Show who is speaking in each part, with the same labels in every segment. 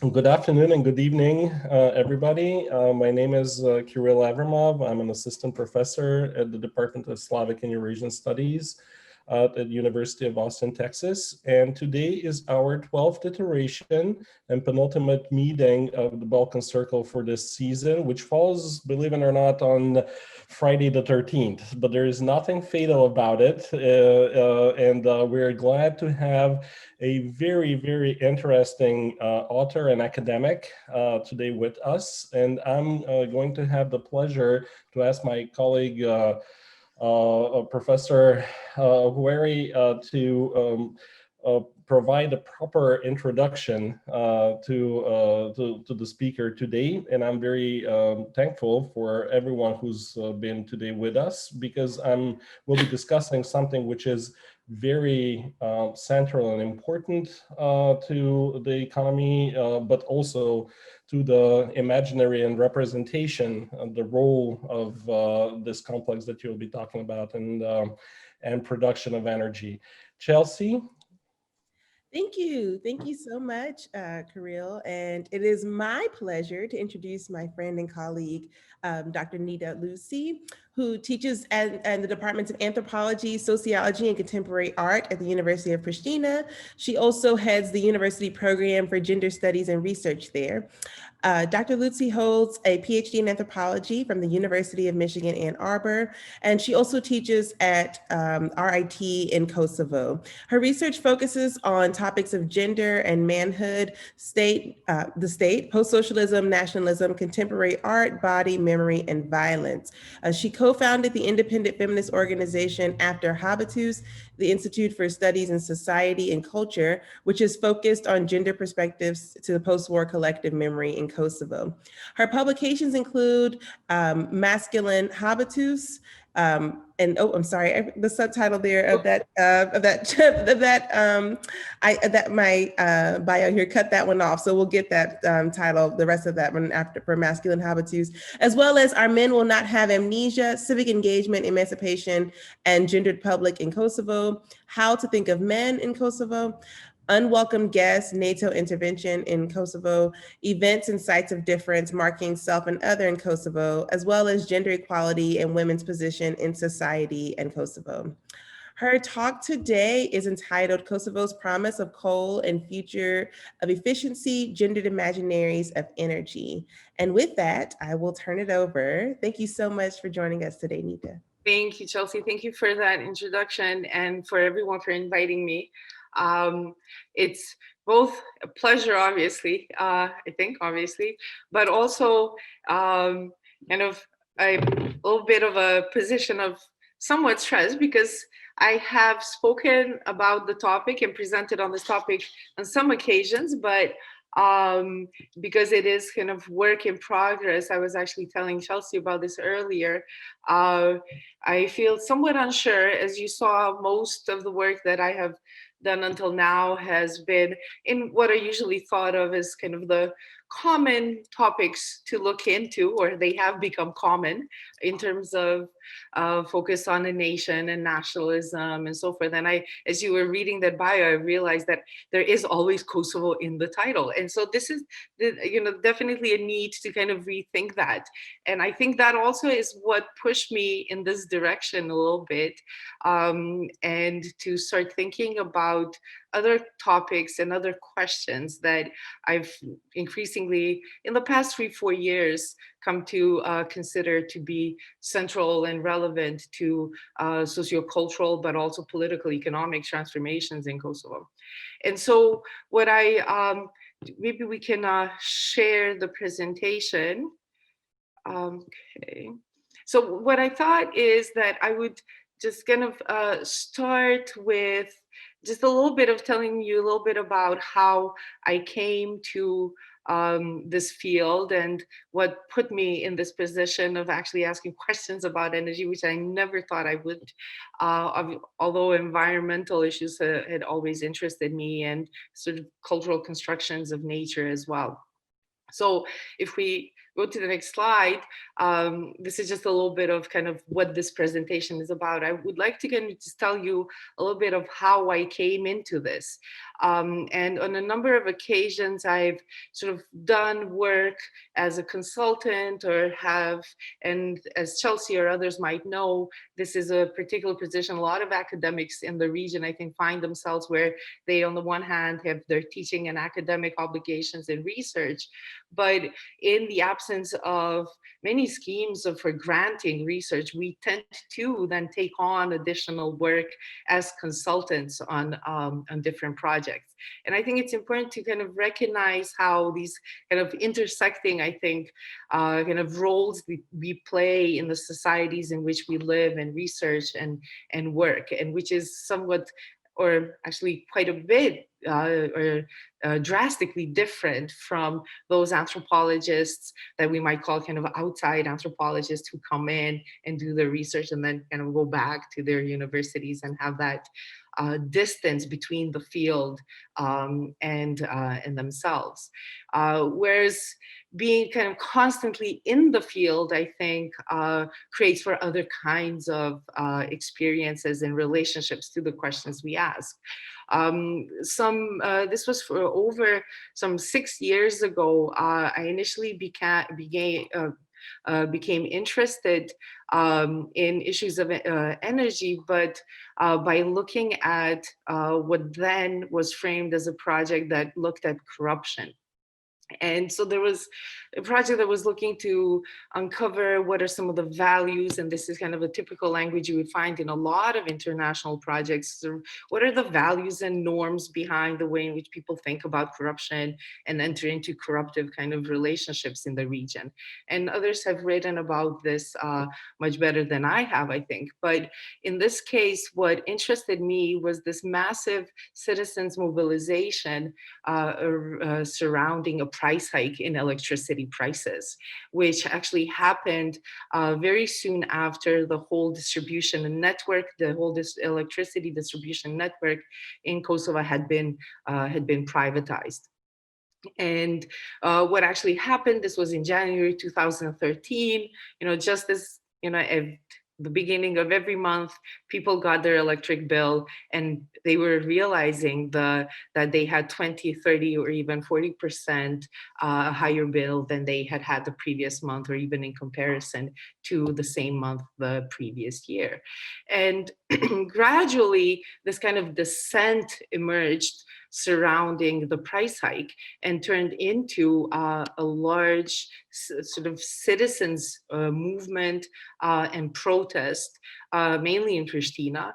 Speaker 1: Good afternoon and good evening, everybody. My name is Kirill Avramov. I'm an assistant professor at the Department of Slavic and Eurasian Studies at the University of Austin, Texas. And today is our 12th iteration and penultimate meeting of the Balkan Circle for this season, which falls, believe it or not, on Friday the 13th. But there is nothing fatal about it. And we're glad to have a very, very interesting author and academic today with us. And I'm going to have the pleasure to ask my colleague, Professor Hueri, to provide a proper introduction to the speaker today. And I'm very thankful for everyone who's been today with us, because we'll be discussing something which is very central and important to the economy, but also to the imaginary and representation of the role of this complex that you'll be talking about, and production of energy. Chelsea?
Speaker 2: Thank you. Thank you so much, Kirill. And it is my pleasure to introduce my friend and colleague, Dr. Nita Luci, who teaches in the departments of anthropology, sociology, and contemporary art at the University of Pristina. She also heads the university program for gender studies and research there. Dr. Luci holds a PhD in anthropology from the University of Michigan, Ann Arbor, and she also teaches at RIT in Kosovo. Her research focuses on topics of gender and manhood, the state, post-socialism, nationalism, contemporary art, body, memory, and violence. She co-founded the independent feminist organization After Habitus, the Institute for Studies in Society and Culture, which is focused on gender perspectives to the post-war collective memory in Kosovo. Her publications include Masculine Habitus, and oh, I'm sorry, the subtitle there of that my bio here, cut that one off. So we'll get that title, the rest of that one after, for Masculine Habitus, as well as Our Men Will Not Have Amnesia, Civic Engagement, Emancipation, and Gendered Public in Kosovo, How to Think of Men in Kosovo, Unwelcome Guests, NATO Intervention in Kosovo, Events and Sites of Difference, Marking Self and Other in Kosovo, as well as Gender Equality and Women's Position in Society and Kosovo. Her talk today is entitled Kosovo's Promise of Coal and Future of Efficiency, Gendered Imaginaries of Energy. And with that, I will turn it over. Thank you so much for joining us today, Nita.
Speaker 3: Thank you, Chelsea. Thank you for that introduction, and for everyone for inviting me. It's both a pleasure, obviously, obviously, but also kind of a little bit of a position of somewhat stress, because I have spoken about the topic and presented on this topic on some occasions, but because it is kind of work in progress. I was actually telling Chelsea about this earlier. I feel somewhat unsure. As you saw, most of the work that I have done until now has been in what are usually thought of as kind of the common topics to look into, or they have become common in terms of focus on a nation and nationalism and so forth. And as you were reading that bio, I realized that there is always Kosovo in the title. And so this is, definitely a need to kind of rethink that. And I think that also is what pushed me in this direction a little bit, and to start thinking about other topics and other questions that I've increasingly, in the past 3-4 years, come to consider to be central and relevant to sociocultural, but also political, economic transformations in Kosovo. And so what maybe we can share the presentation. Okay. So what I thought is that I would just kind of start with just a little bit of telling you a little bit about how I came to this field and what put me in this position of actually asking questions about energy, which I never thought I would, although environmental issues had always interested me, and sort of cultural constructions of nature as well. So if we go to the next slide, this is just a little bit of kind of what this presentation is about. I would like to kind of just tell you a little bit of how I came into this. And on a number of occasions, I've sort of done work as a consultant or have, and as Chelsea or others might know, this is a particular position. A lot of academics in the region, I think, find themselves where they, on the one hand, have their teaching and academic obligations and research, but in the absence of many schemes for granting research, we tend to then take on additional work as consultants on different projects. And I think it's important to kind of recognize how these kind of intersecting, I think, kind of roles we play in the societies in which we live and research and work, and which is somewhat, or actually quite a bit, drastically different from those anthropologists that we might call kind of outside anthropologists who come in and do the research and then kind of go back to their universities and have that distance between the field and themselves. Whereas being kind of constantly in the field, I think, creates for other kinds of experiences and relationships to the questions we ask. This was for over some 6 years ago. I initially became interested in issues of energy, but by looking at what then was framed as a project that looked at corruption. And so there was a project that was looking to uncover what are some of the values, and this is kind of a typical language you would find in a lot of international projects. So what are the values and norms behind the way in which people think about corruption and enter into corruptive kind of relationships in the region? And others have written about this much better than I have, I think. But in this case, what interested me was this massive citizens' mobilization surrounding a price hike in electricity prices, which actually happened very soon after the whole distribution network, the whole electricity distribution network in Kosovo had been privatized. And what actually happened, this was in January 2013, just as, at the beginning of every month, people got their electric bill and they were realizing that they had 20, 30, or even 40% higher bill than they had the previous month, or even in comparison to the same month the previous year. And gradually, this kind of descent emerged surrounding the price hike and turned into a large sort of citizens movement and protest, mainly in Pristina,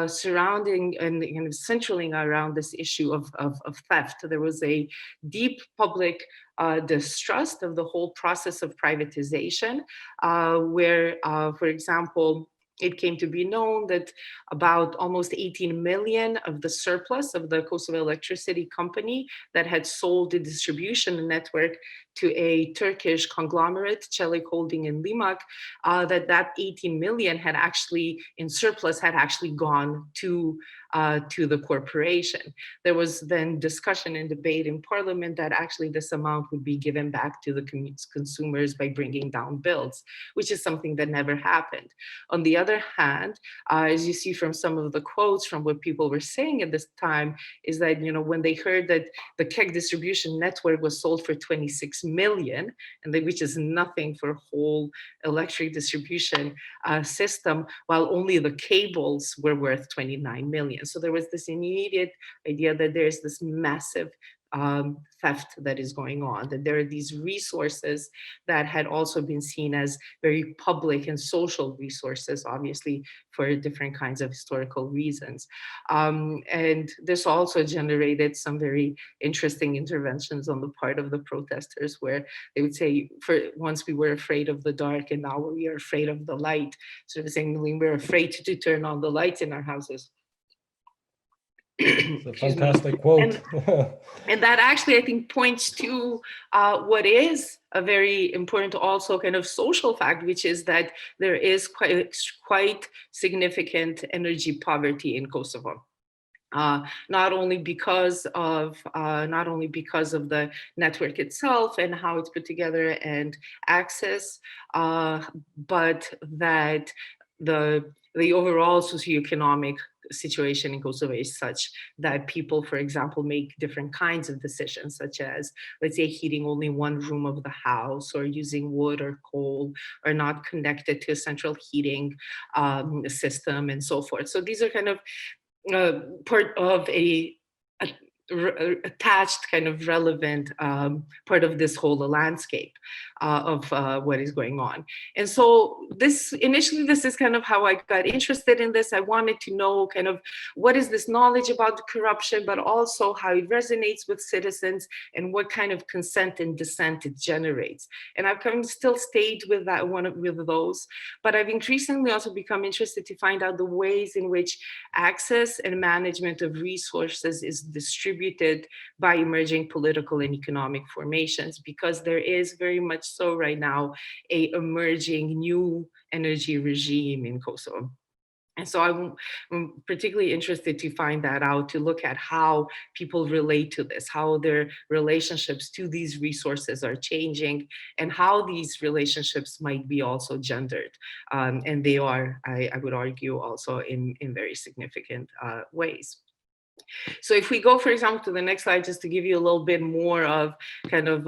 Speaker 3: surrounding and kind of centering around this issue of theft. There was a deep public distrust of the whole process of privatization, where, for example, it came to be known that about almost 18 million of the surplus of the Kosovo Electricity Company that had sold the distribution network to a Turkish conglomerate, Çelik Holding in Limak, that 18 million had actually, in surplus, had actually gone to the corporation. There was then discussion and debate in parliament that actually this amount would be given back to the consumers by bringing down bills, which is something that never happened. On the other hand, as you see from some of the quotes from what people were saying at this time, is that, when they heard that the KEK distribution network was sold for 26 million, and which is nothing for a whole electric distribution system, while only the cables were worth 29 million. So there was this immediate idea that there's this massive theft that is going on, that there are these resources that had also been seen as very public and social resources, obviously for different kinds of historical reasons. And this also generated some very interesting interventions on the part of the protesters, where they would say, for once we were afraid of the dark and now we are afraid of the light, sort of saying we're afraid to turn on the lights in our houses.
Speaker 1: It's a fantastic quote.
Speaker 3: And that actually, I think, points to what is a very important also kind of social fact, which is that there is quite significant energy poverty in Kosovo. not only because of the network itself and how it's put together and access, but that the overall socioeconomic situation in Kosovo is such that people, for example, make different kinds of decisions, such as, let's say, heating only one room of the house, or using wood or coal, or not connected to a central heating system, and so forth. So these are kind of part of a attached kind of relevant part of this whole landscape of what is going on. And so this is kind of how I got interested in this. I wanted to know kind of what is this knowledge about the corruption, but also how it resonates with citizens and what kind of consent and dissent it generates. And I've kind of still stayed with that with those, but I've increasingly also become interested to find out the ways in which access and management of resources is distributed by emerging political and economic formations, because there is very much so right now a emerging new energy regime in Kosovo. And so I'm particularly interested to find that out, to look at how people relate to this, how their relationships to these resources are changing, and how these relationships might be also gendered. And they are, I would argue, also in very significant ways. So if we go, for example, to the next slide, just to give you a little bit more of kind of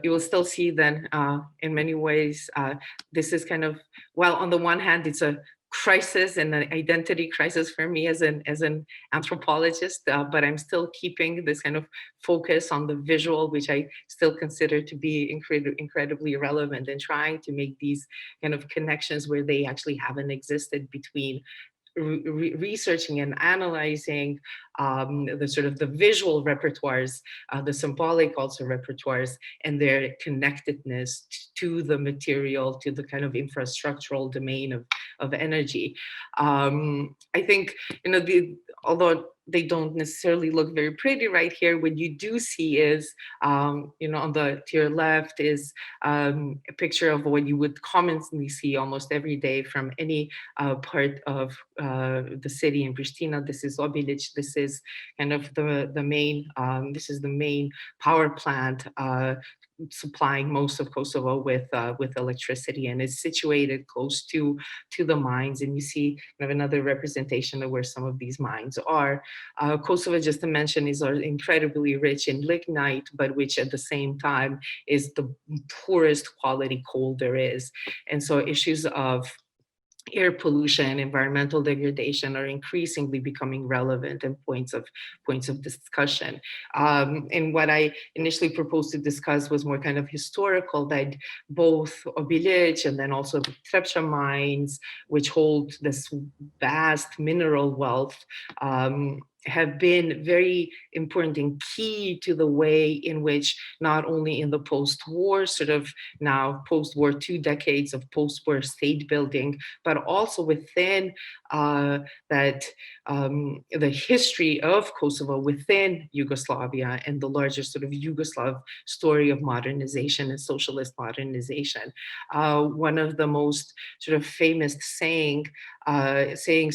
Speaker 3: you will still see then in many ways, this is kind of, well, on the one hand, it's a crisis and an identity crisis for me as an anthropologist, but I'm still keeping this kind of focus on the visual, which I still consider to be incredibly relevant, and trying to make these kind of connections where they actually haven't existed between researching and analyzing the sort of the visual repertoires, the symbolic also repertoires, and their connectedness to the material, to the kind of infrastructural domain of energy. I think, you know, although they don't necessarily look very pretty right here, what you do see is, you know, to your left is a picture of what you would commonly see almost every day from any part of the city in Pristina. This is Obilic. This is kind of the main, this is the main power plant supplying most of Kosovo with electricity, and is situated close to the mines. And you see kind of another representation of where some of these mines are. Kosovo, just to mention, is incredibly rich in lignite, but which at the same time is the poorest quality coal there is. And so issues of air pollution, environmental degradation are increasingly becoming relevant and points of discussion. And what I initially proposed to discuss was more kind of historical, that both Obilic and then also the Trepça mines, which hold this vast mineral wealth, have been very important and key to the way in which, not only in the post-war, sort of now post-war 2 decades of post-war state building, but also within the history of Kosovo within Yugoslavia and the larger sort of Yugoslav story of modernization and socialist modernization. One of the most sort of famous sayings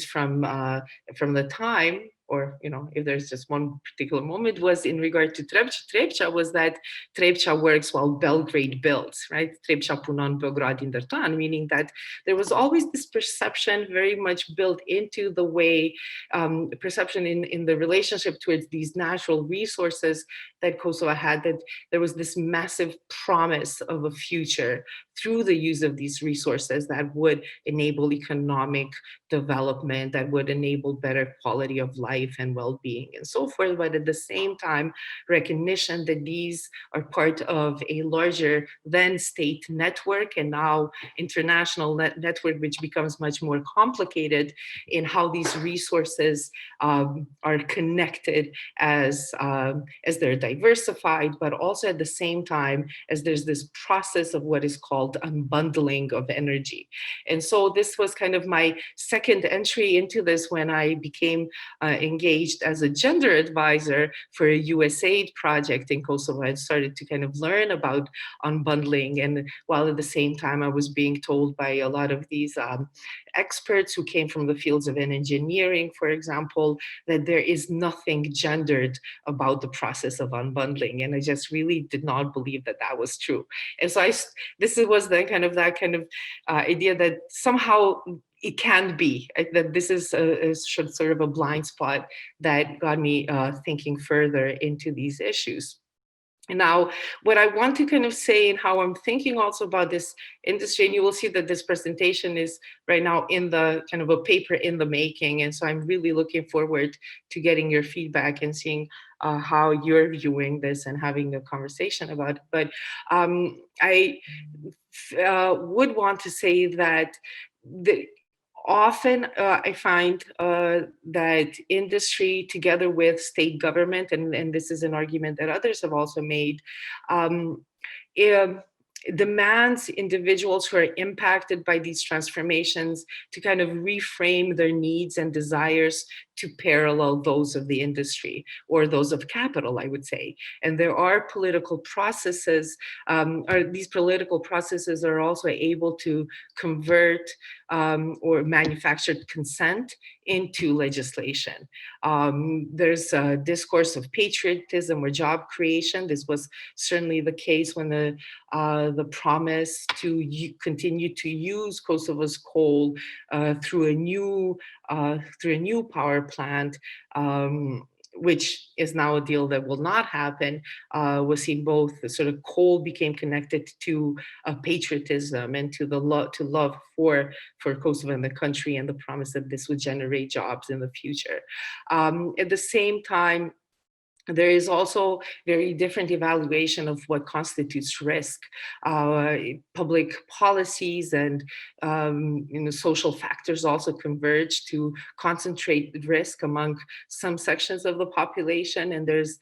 Speaker 3: from the time, or, you know, if there's just one particular moment, was in regard to Trepça. Trepça was that Trepça works while Belgrade builds, right? Trepça punon Beograd indërton, meaning that there was always this perception very much built into the way, perception in the relationship towards these natural resources that Kosovo had, that there was this massive promise of a future through the use of these resources that would enable economic development, that would enable better quality of life and well-being and so forth. But at the same time, recognition that these are part of a larger then state network, and now international network, which becomes much more complicated in how these resources are connected as they're diversified, but also at the same time as there's this process of what is called unbundling of energy. And so this was kind of my second entry into this when I became engaged as a gender advisor for a USAID project in Kosovo and started to kind of learn about unbundling. And while at the same time, I was being told by a lot of these experts who came from the fields of engineering, for example, that there is nothing gendered about the process of unbundling. And I just really did not believe that that was true. And so this was the kind of idea that somehow it can be, that this is sort of a blind spot that got me thinking further into these issues. And now, what I want to kind of say and how I'm thinking also about this industry, and you will see that this presentation is right now in the kind of a paper in the making. And so I'm really looking forward to getting your feedback and seeing how you're viewing this and having a conversation about it. But I would want to say that often I find that industry, together with state government, and this is an argument that others have also made, demands individuals who are impacted by these transformations to kind of reframe their needs and desires to parallel those of the industry or those of capital, I would say. And there are political processes, these political processes are also able to convert or manufactured consent into legislation. There's a discourse of patriotism or job creation. This was certainly the case when the promise to continue to use Kosovo's coal through a new power plant, which is now a deal that will not happen, was seen both sort of coal became connected to patriotism and to the love for Kosovo and the country, and the promise that this would generate jobs in the future. At the same time, there is also very different evaluation of what constitutes risk. Public policies and social factors also converge to concentrate risk among some sections of the population, and there's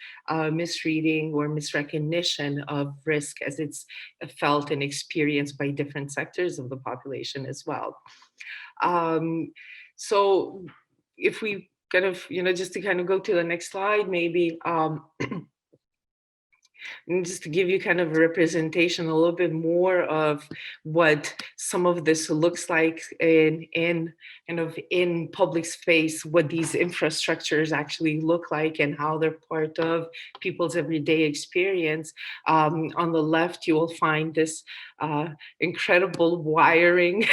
Speaker 3: misreading or misrecognition of risk as it's felt and experienced by different sectors of the population as well. So if we kind of, just to kind of go to the next slide, maybe, and just to give you kind of a representation a little bit more of what some of this looks like in public space, what these infrastructures actually look like and how they're part of people's everyday experience. On the left, you will find this incredible wiring,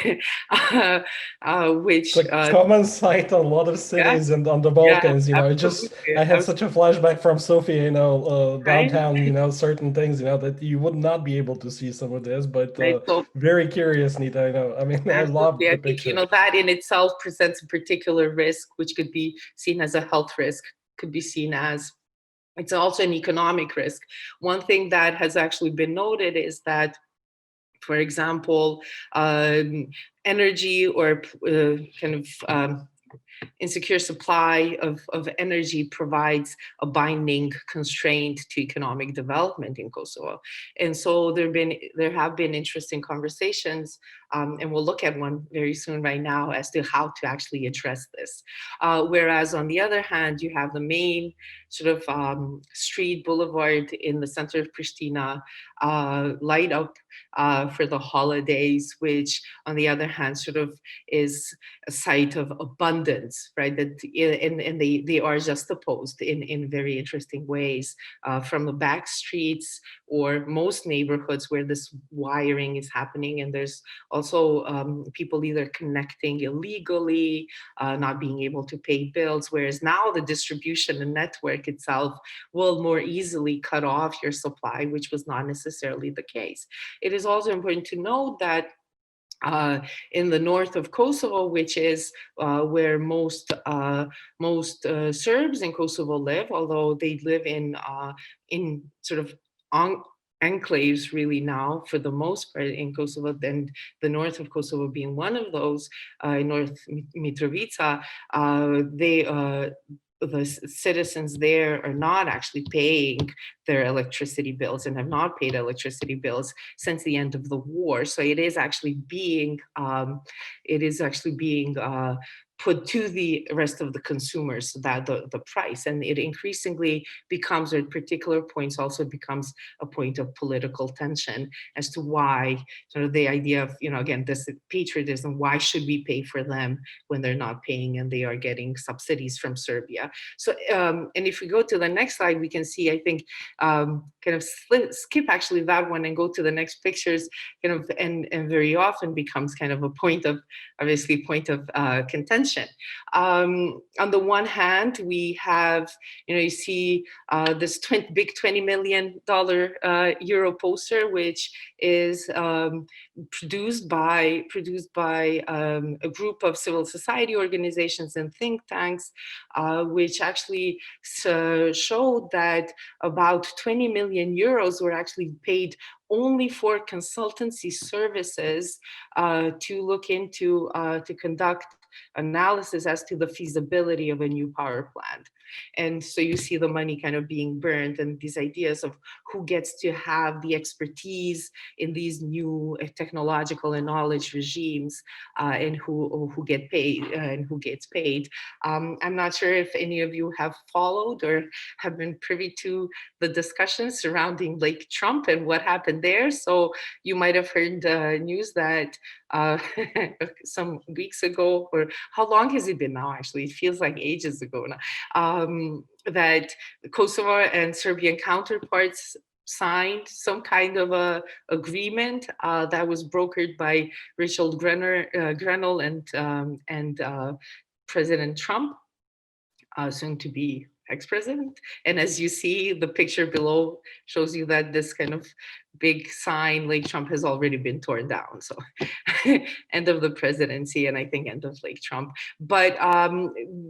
Speaker 3: which
Speaker 1: it's a common sight on a lot of cities and on the Balkans. I had such a flashback from Sofia, downtown, certain things, that you would not be able to see some of this, but very curious, Nita. I love the picture.
Speaker 3: That in itself presents a particular risk, which could be seen as a health risk, could be seen as, it's also an economic risk. One thing that has actually been noted is that, for example, energy or insecure supply of energy provides a binding constraint to economic development in Kosovo. And so there have been interesting conversations, and we'll look at one very soon right now as to how to actually address this. Whereas on the other hand, you have the main sort of street boulevard in the center of Pristina light up for the holidays, which on the other hand sort of is a site of abundance, right? And they are juxtaposed in very interesting ways from the back streets or most neighborhoods where this wiring is happening. And there's also people either connecting illegally, not being able to pay bills, whereas now the distribution and network itself will more easily cut off your supply, which was not necessarily the case. It is also important to note that in the north of Kosovo, which is where most Serbs in Kosovo live, although they live in sort of enclaves really now for the most part in Kosovo, and the north of Kosovo being one of those, North Mitrovica, the citizens there are not actually paying their electricity bills and have not paid electricity bills since the end of the war. So it is actually being put to the rest of the consumers that the price, and it increasingly becomes, at particular points, also becomes a point of political tension as to why, sort of the idea of, again, this patriotism, why should we pay for them when they're not paying and they are getting subsidies from Serbia. So, and if we go to the next slide, we can see, I think, kind of skip actually that one and go to the next pictures, kind of, and very often becomes kind of a point of, obviously, point of contention. On the one hand, we have, you see this big $20 million euro poster, which is produced by a group of civil society organizations and think tanks, which actually showed that about 20 million euros were actually paid only for consultancy services to look into, to conduct analysis as to the feasibility of a new power plant. And so you see the money kind of being burned, and these ideas of who gets to have the expertise in these new technological and knowledge regimes, and who get paid and who gets paid. I'm not sure if any of you have followed or have been privy to the discussions surrounding Lake Trump and what happened there. So you might have heard news that some weeks ago, or how long has it been now? Actually, it feels like ages ago now. That Kosovo and Serbian counterparts signed some kind of a agreement that was brokered by Richard Grenell and President Trump, soon to be ex-president. And as you see, the picture below shows you that this kind of big sign, Lake Trump, has already been torn down. So end of the presidency, and I think end of Lake Trump. But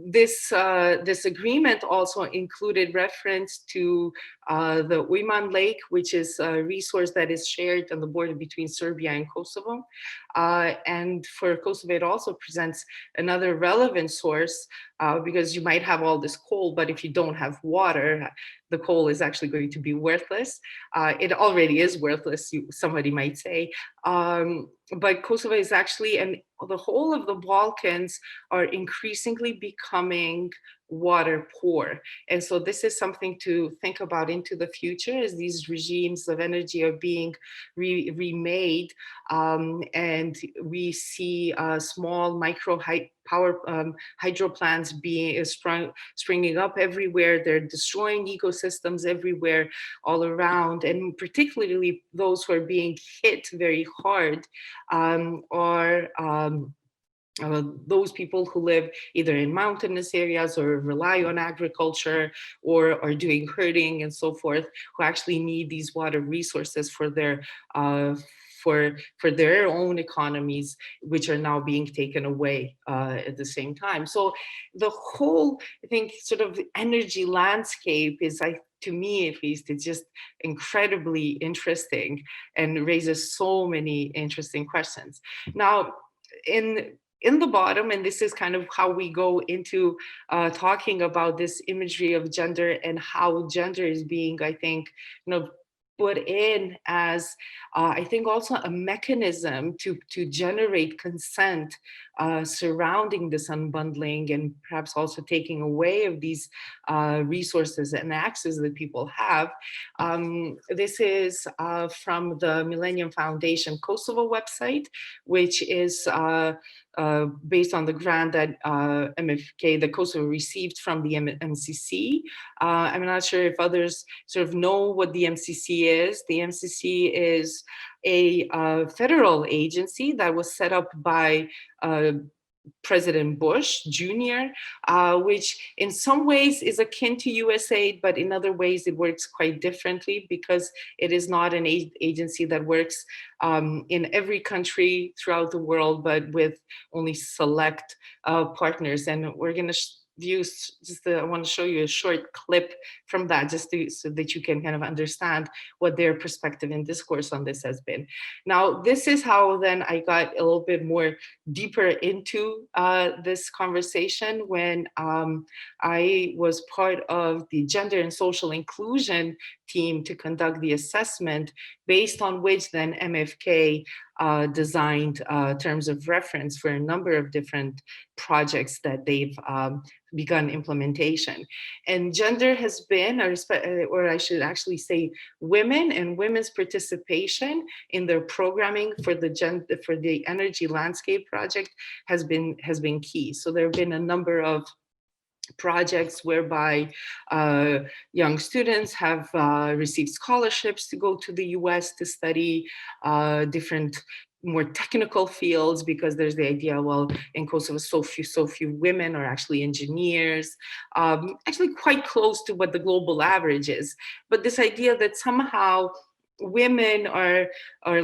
Speaker 3: this agreement also included reference to the Uyman Lake, which is a resource that is shared on the border between Serbia and Kosovo. And for Kosovo, it also presents another relevant source, because you might have all this coal, but if you don't have water, the coal is actually going to be worthless. It already is worthless, somebody might say. But Kosovo is actually, and the whole of the Balkans are increasingly becoming water poor. And so this is something to think about into the future as these regimes of energy are being remade. And we see small micro power hydro plants being springing up everywhere. They're destroying ecosystems everywhere, all around, and particularly those who are being hit very hard are those people who live either in mountainous areas or rely on agriculture or are doing herding and so forth, who actually need these water resources for their for their own economies, which are now being taken away at the same time. So the whole, I think, sort of energy landscape is, to me at least, it's just incredibly interesting and raises so many interesting questions. Now, in the bottom, and this is kind of how we go into talking about this imagery of gender and how gender is being, I think, put in as, I think, also a mechanism to generate consent surrounding this unbundling, and perhaps also taking away of these resources and access that people have. This is from the Millennium Foundation Kosovo website, which is based on the grant that MFK, the Kosovo, received from the MCC. I'm not sure if others sort of know what the MCC is. The MCC is a federal agency that was set up by President Bush Jr., which in some ways is akin to USAID, but in other ways it works quite differently, because it is not an agency that works in every country throughout the world, but with only select partners. And we're going to I want to show you a short clip from that, so that you can kind of understand what their perspective and discourse on this has been. Now, this is how then I got a little bit more deeper into this conversation when I was part of the gender and social inclusion team to conduct the assessment based on which then MFK designed terms of reference for a number of different projects that they've begun implementation. And gender has been, or I should actually say, women and women's participation in their programming for the energy landscape project has been key. So there have been a number of projects whereby young students have received scholarships to go to the US to study different more technical fields, because there's the idea, well, in Kosovo, so few women are actually engineers, actually quite close to what the global average is. But this idea that somehow women are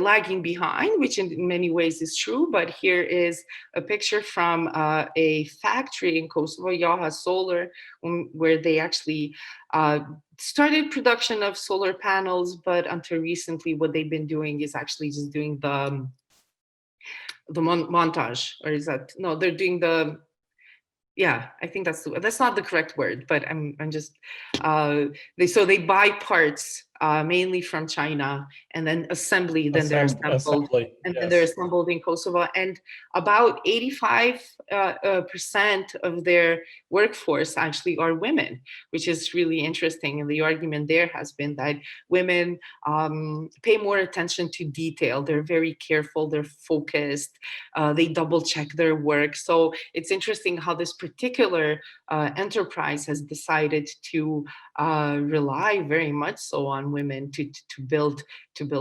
Speaker 3: lagging behind, which in many ways is true. But here is a picture from a factory in Kosovo, Yaha Solar, where they actually started production of solar panels, but until recently what they've been doing is actually just doing the montage, or is that, no, they're doing the, yeah, I think that's not the correct word, but I'm just, they buy parts mainly from China, and then they're assembled, and then they're assembled in Kosovo. And about 85% of their workforce actually are women, which is really interesting. And the argument there has been that women pay more attention to detail. They're very careful, they're focused, they double check their work. So it's interesting how this particular enterprise has decided to rely very much so on women to build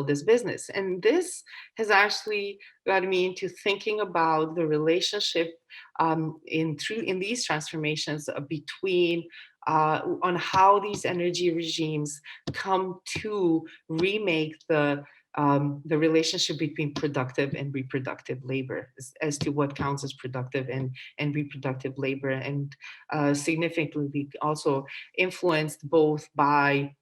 Speaker 3: this business. And this has actually got me into thinking about the relationship in these transformations between on how these energy regimes come to remake the relationship between productive and reproductive labor, as to what counts as productive and reproductive labor, and significantly also influenced both by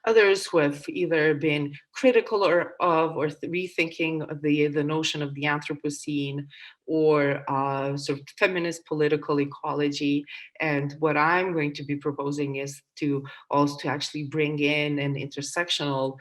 Speaker 3: others who have either been critical or rethinking the notion of the Anthropocene, or sort of feminist political ecology. And what I'm going to be proposing is to actually bring in an intersectional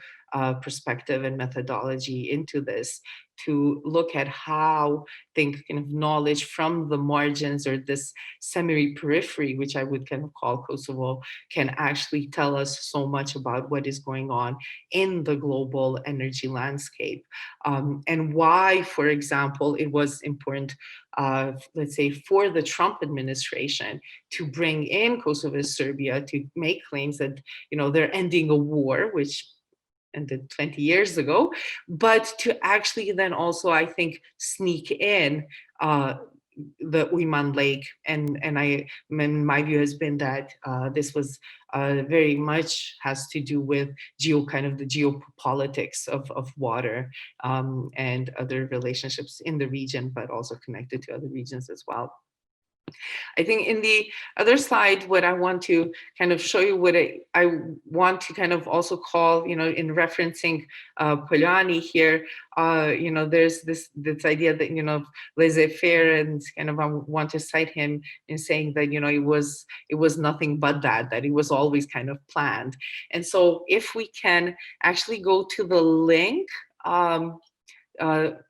Speaker 3: perspective and methodology into this, to look at how kind of knowledge from the margins, or this semi-periphery, which I would kind of call Kosovo, can actually tell us so much about what is going on in the global energy landscape, and why, for example, it was important, let's say, for the Trump administration to bring in Kosovo, Serbia, to make claims that, they're ending a war, which ended 20 years ago, but to actually then also, I think, sneak in the Uyman Lake. And my view has been that this was very much has to do with the geopolitics of water and other relationships in the region, but also connected to other regions as well. I think in the other slide, what I want to kind of show you, what I want to kind of also call, in referencing Polanyi here, there's this idea that, laissez-faire, and kind of I want to cite him in saying that, it was nothing but that it was always kind of planned. And so if we can actually go to the link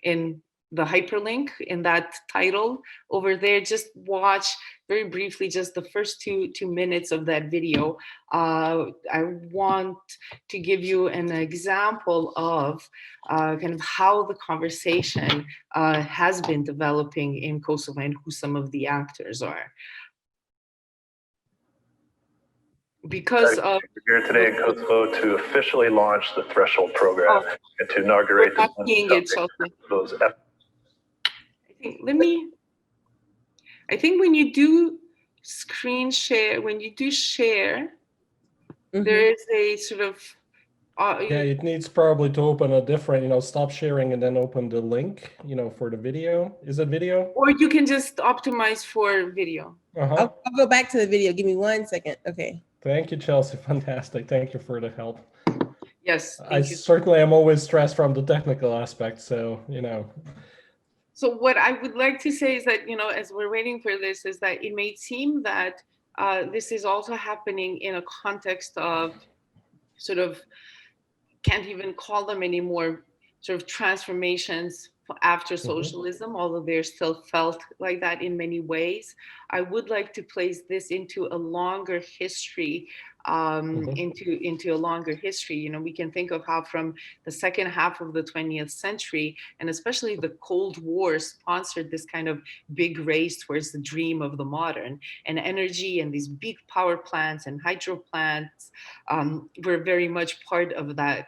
Speaker 3: in the hyperlink in that title over there, just watch very briefly just the first two minutes of that video. I want to give you an example of kind of how the conversation has been developing in Kosovo and who some of the actors are. Because of
Speaker 4: we're here today in Kosovo to officially launch the Threshold program and to inaugurate those efforts.
Speaker 3: I think when you do screen share, when you do share, there is a sort of
Speaker 1: yeah, it needs probably to open a different, stop sharing and then open the link, for the video. Is it video?
Speaker 3: Or you can just optimize for video.
Speaker 2: I'll go back to the video. Give me 1 second. Okay.
Speaker 1: Thank you, Chelsea. Fantastic. Thank you for the help.
Speaker 3: Yes.
Speaker 1: I certainly am always stressed from the technical aspect, so,
Speaker 3: So what I would like to say is that, as we're waiting for this, is that it may seem that this is also happening in a context of sort of can't even call them anymore sort of transformations after
Speaker 1: Mhm.
Speaker 3: socialism, although they're still felt like that in many ways. I would like to place this into a longer history,
Speaker 1: Mhm.
Speaker 3: into a longer history. You know, we can think of how from the second half of the 20th century, and especially the Cold War, sponsored this kind of big race towards the dream of the modern, and energy and these big power plants and hydro plants were very much part of that,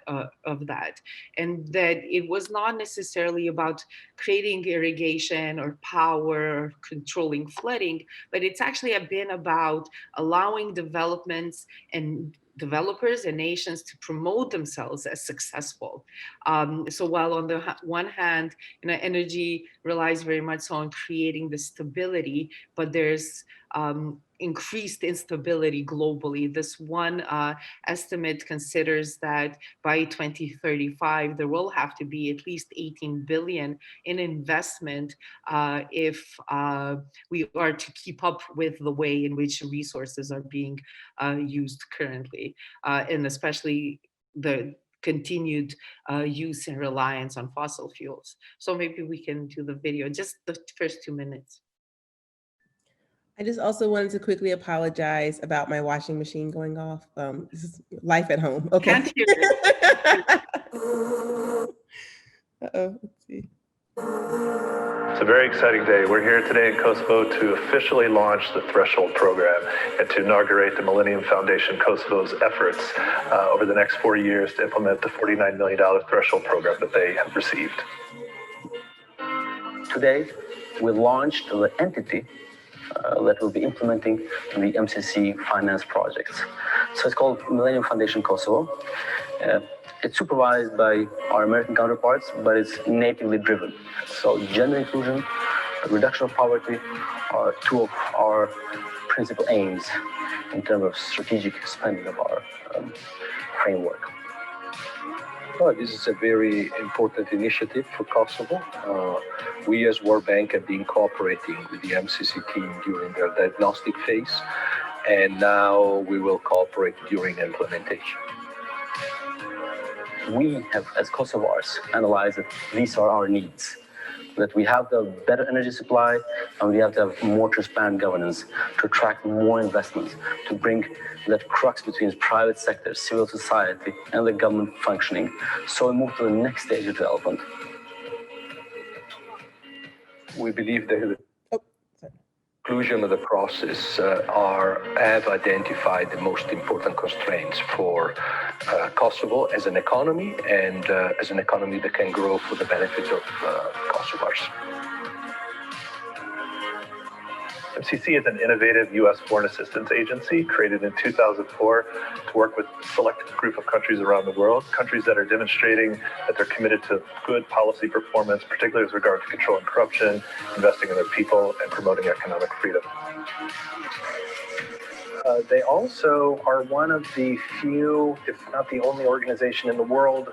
Speaker 3: and that it was not necessarily about creating irrigation or power or controlling flooding, but it's actually been about allowing developments and developers and nations to promote themselves as successful. So while on the one hand, you know, energy relies very much on creating the stability, but there's increased instability globally. This one estimate considers that by 2035, there will have to be at least 18 billion in investment if we are to keep up with the way in which resources are being used currently, and especially the continued use and reliance on fossil fuels. So maybe we can do the video, just the first 2 minutes.
Speaker 2: I just also wanted to quickly apologize about my washing machine going off. This is life at home. Okay.
Speaker 3: Can't hear it.
Speaker 2: Uh-oh, let's see.
Speaker 4: It's a very exciting day. We're here today in Kosovo to officially launch the Threshold program and to inaugurate the Millennium Foundation Kosovo's efforts over the next 4 years to implement the $49 million Threshold program that they have received.
Speaker 5: Today, we launched the entity that will be implementing the MCC finance projects. So it's called Millennium Foundation Kosovo. It's supervised by our American counterparts, but it's natively driven. So gender inclusion, reduction of poverty are two of our principal aims in terms of strategic spending of our framework.
Speaker 6: Well, this is a very important initiative for Kosovo. We as World Bank have been cooperating with the MCC team during their diagnostic phase, and now we will cooperate during implementation.
Speaker 5: We have, as Kosovars, analyzed that these are our needs, that we have the better energy supply and we have to have more transparent governance to attract more investments, to bring that crux between private sector, civil society, and the government functioning. So we move to the next stage of development.
Speaker 6: We believe that the conclusion of the process have identified the most important constraints for Kosovo as an economy and as an economy that can grow for the benefit of Kosovars.
Speaker 4: MCC is an innovative U.S. foreign assistance agency created in 2004 to work with a select group of countries around the world, countries that are demonstrating that they're committed to good policy performance, particularly with regard to controlling corruption, investing in their people, and promoting economic freedom. They also are one of the few, if not the only organization in the world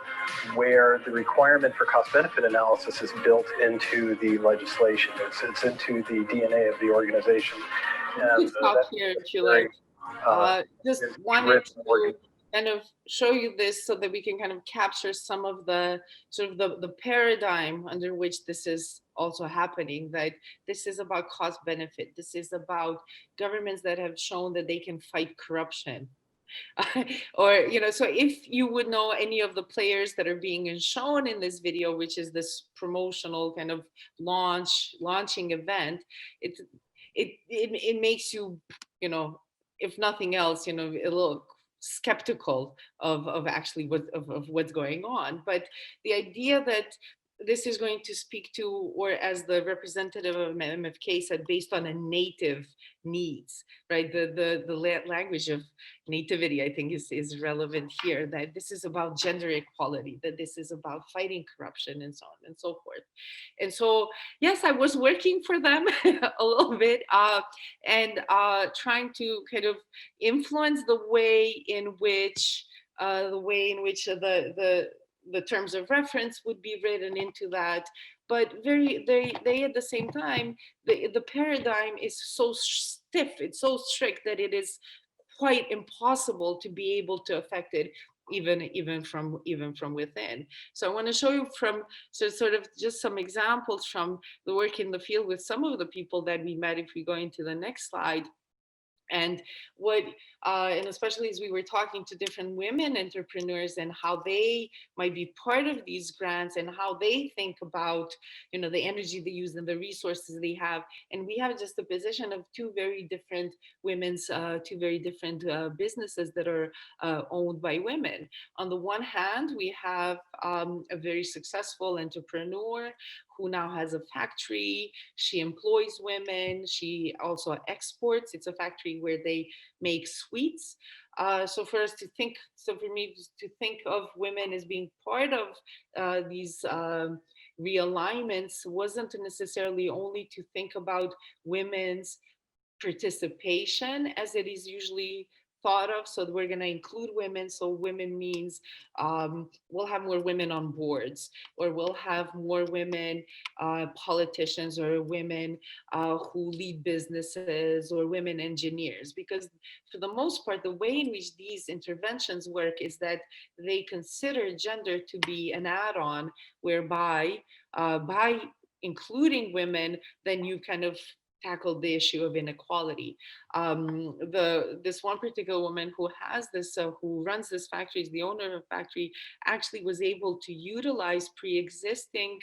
Speaker 4: where the requirement for cost-benefit analysis is built into the legislation. It's into the DNA of the organization.
Speaker 3: And stop here if you like. Just wanted to kind of show you this so that we can kind of capture some of the sort of the paradigm under which this is also happening, that this is about cost benefit. This is about governments that have shown that they can fight corruption. Or, you know, so if you would know any of the players that are being shown in this video, which is this promotional kind of launching event, it makes you, you know, if nothing else, you know, a little skeptical of actually what's going on. But the idea that this is going to speak to, or as the representative of MFK said, based on a native needs, right? The language of nativity, I think, is relevant here, that this is about gender equality, that this is about fighting corruption and so on and so forth. And so, yes, I was working for them a little bit and trying to kind of influence the way in which the terms of reference would be written into that. But they at the same time, the paradigm is so stiff, it's so strict that it is quite impossible to be able to affect it. even from within. So I want to show you from sort of just some examples from the work in the field with some of the people that we met. If we go into the next slide. And what, and especially as we were talking to different women entrepreneurs and how they might be part of these grants and how they think about, the energy they use and the resources they have. And we have just a position of two very different businesses that are owned by women. On the one hand, we have a very successful entrepreneur who now has a factory. She employs women. She also exports. It's a factory where they make sweets. So for me to think of women as being part of these realignments wasn't necessarily only to think about women's participation as it is usually thought of. So we're going to include women. So women means we'll have more women on boards, or we'll have more women politicians, or women who lead businesses, or women engineers. Because for the most part, the way in which these interventions work is that they consider gender to be an add-on, whereby by including women, then you kind of tackled the issue of inequality. This one particular woman who has this, who runs this factory, is the owner of the factory, actually was able to utilize pre-existing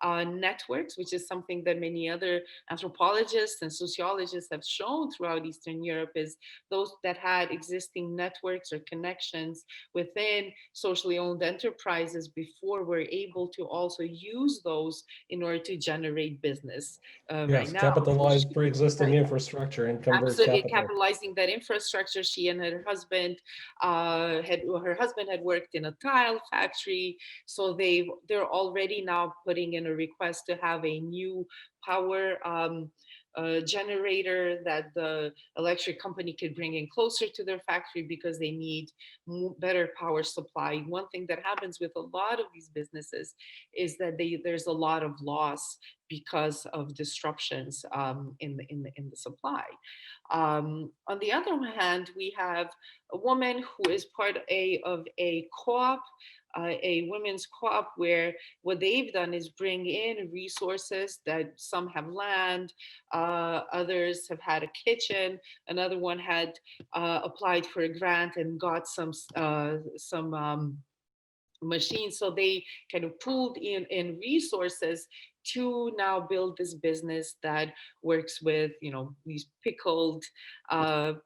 Speaker 3: networks, which is something that many other anthropologists and sociologists have shown throughout Eastern Europe, is those that had existing networks or connections within socially owned enterprises before were able to also use those in order to generate business. Right
Speaker 1: Yes,
Speaker 3: now,
Speaker 1: capitalize pre-existing infrastructure and convert
Speaker 3: absolutely
Speaker 1: capital.
Speaker 3: capitalizing that infrastructure. She and her husband had worked in a tile factory, so they're already now putting in a request to have a new power generator that the electric company could bring in closer to their factory, because they need better power supply. One thing that happens with a lot of these businesses is that there's a lot of loss because of disruptions in the supply. On the other hand, we have a woman who is part of a co-op, a women's co-op, where what they've done is bring in resources that some have land, others have had a kitchen, another one had applied for a grant and got some machines. So they kind of pooled in resources to now build this business that works with, these pickled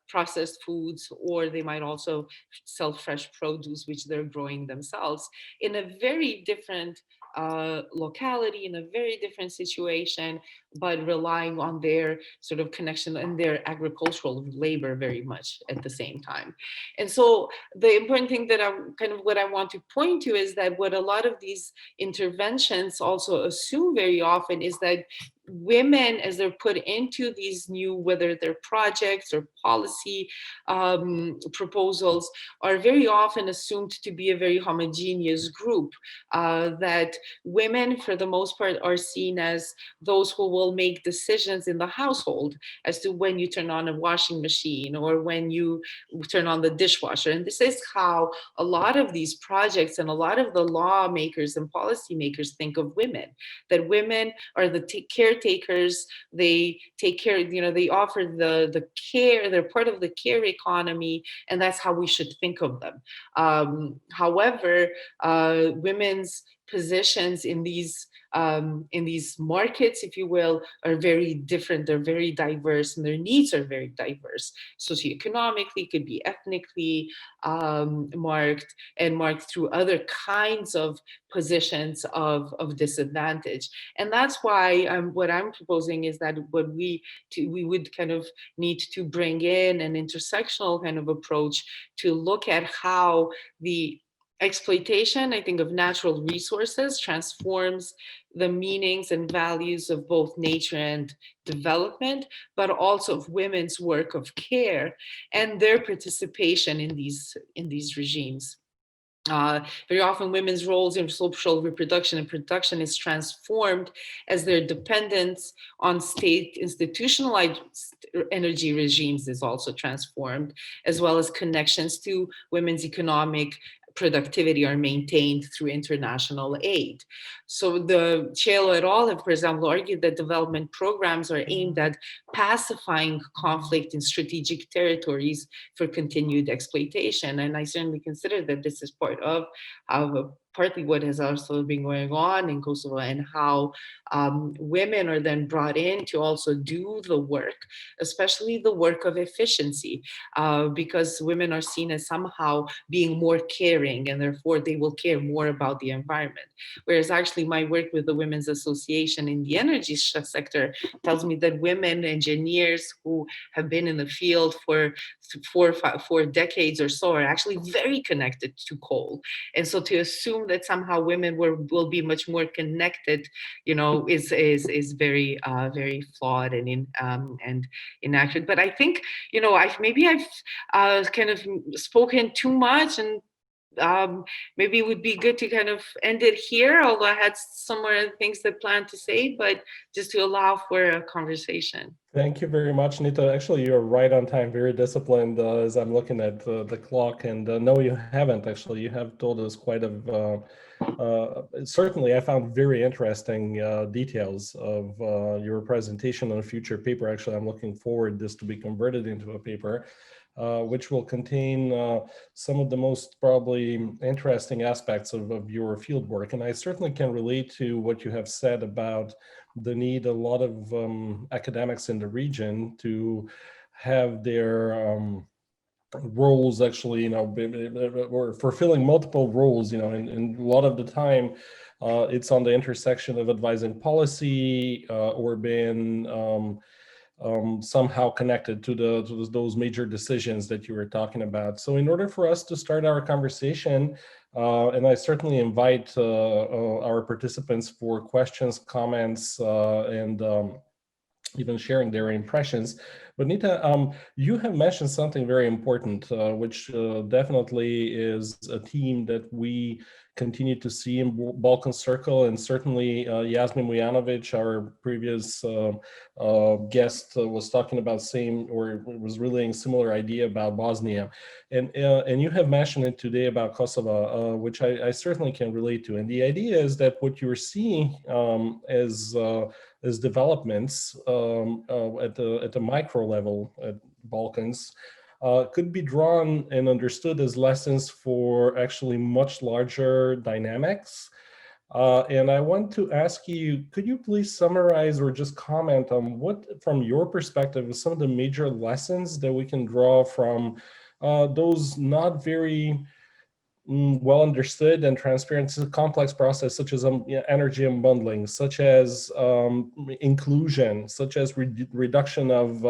Speaker 3: processed foods, or they might also sell fresh produce, which they're growing themselves in a very different locality, in a very different situation, but relying on their sort of connection and their agricultural labor very much at the same time. And so the important thing that what I want to point to is that what a lot of these interventions also assume very often is that women, as they're put into these new, whether they're projects or policy proposals, are very often assumed to be a very homogeneous group, that women, for the most part, are seen as those who will make decisions in the household as to when you turn on a washing machine or when you turn on the dishwasher. And this is how a lot of these projects and a lot of the lawmakers and policymakers think of women, that women are the caretakers. They take care, they offer the care, they're part of the care economy, and that's how we should think of them. However, women's positions in these markets, if you will, are very different. They're very diverse, and their needs are very diverse. Socioeconomically, could be ethnically marked, and marked through other kinds of positions of disadvantage. And that's why what I'm proposing is that what we would kind of need to bring in an intersectional kind of approach to look at how the exploitation, I think, of natural resources transforms the meanings and values of both nature and development, but also of women's work of care and their participation in these regimes. Very often women's roles in social reproduction and production is transformed as their dependence on state institutionalized energy regimes is also transformed, as well as connections to women's economic productivity are maintained through international aid. So the Cielo et al. Have, for example, argued that development programs are aimed at pacifying conflict in strategic territories for continued exploitation. And I certainly consider that this is part of partly what has also been going on in Kosovo, and how women are then brought in to also do the work, especially the work of efficiency, because women are seen as somehow being more caring, and therefore they will care more about the environment. Whereas actually my work with the Women's Association in the energy sector tells me that women engineers who have been in the field for 4 decades or so are actually very connected to coal. And so to assume that somehow women will be much more connected, is very very flawed and inaccurate. But I think, I've kind of spoken too much, and maybe it would be good to kind of end it here, although I had some more things that planned to say, but just to allow for a conversation.
Speaker 1: Thank you very much, Nita. Actually, you're right on time, very disciplined as I'm looking at the clock. And no, you haven't, actually. You have told us quite a, certainly I found very interesting details of your presentation on a future paper. Actually, I'm looking forward this to be converted into a paper, which will contain some of the most probably interesting aspects of your field work. And I certainly can relate to what you have said about the need a lot of academics in the region to have their roles actually, or fulfilling multiple roles, and a lot of the time it's on the intersection of advising policy or being somehow connected to those major decisions that you were talking about. So in order for us to start our conversation, and I certainly invite our participants for questions, comments, and even sharing their impressions. But Nita, you have mentioned something very important, which definitely is a theme that we continue to see in Balkan Circle, and certainly Yasmin Mujanovic, our previous guest, was talking about was relaying similar idea about Bosnia, and you have mentioned it today about Kosovo, which I certainly can relate to. And the idea is that what you're seeing as developments at the micro level at Balkans could be drawn and understood as lessons for actually much larger dynamics. And I want to ask you, could you please summarize or just comment on what, from your perspective, is some of the major lessons that we can draw from those not very well understood and transparent, it's a complex process, such as energy unbundling, such as inclusion, such as reduction of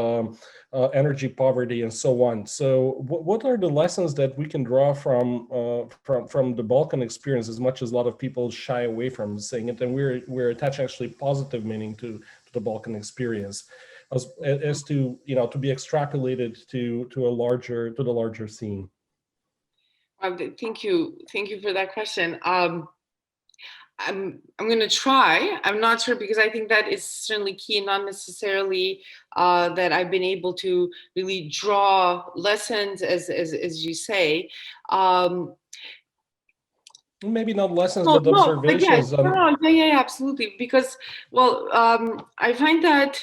Speaker 1: energy poverty, and so on. So what are the lessons that we can draw from the Balkan experience, as much as a lot of people shy away from saying it, and we're attaching actually positive meaning to the Balkan experience, as to to be extrapolated to the larger scene?
Speaker 3: Thank you for that question. I'm going to try. I'm not sure, because I think that is certainly key, not necessarily that I've been able to really draw lessons, as you say.
Speaker 1: Maybe not lessons, but observations.
Speaker 3: Yeah, absolutely. Because, well, I find that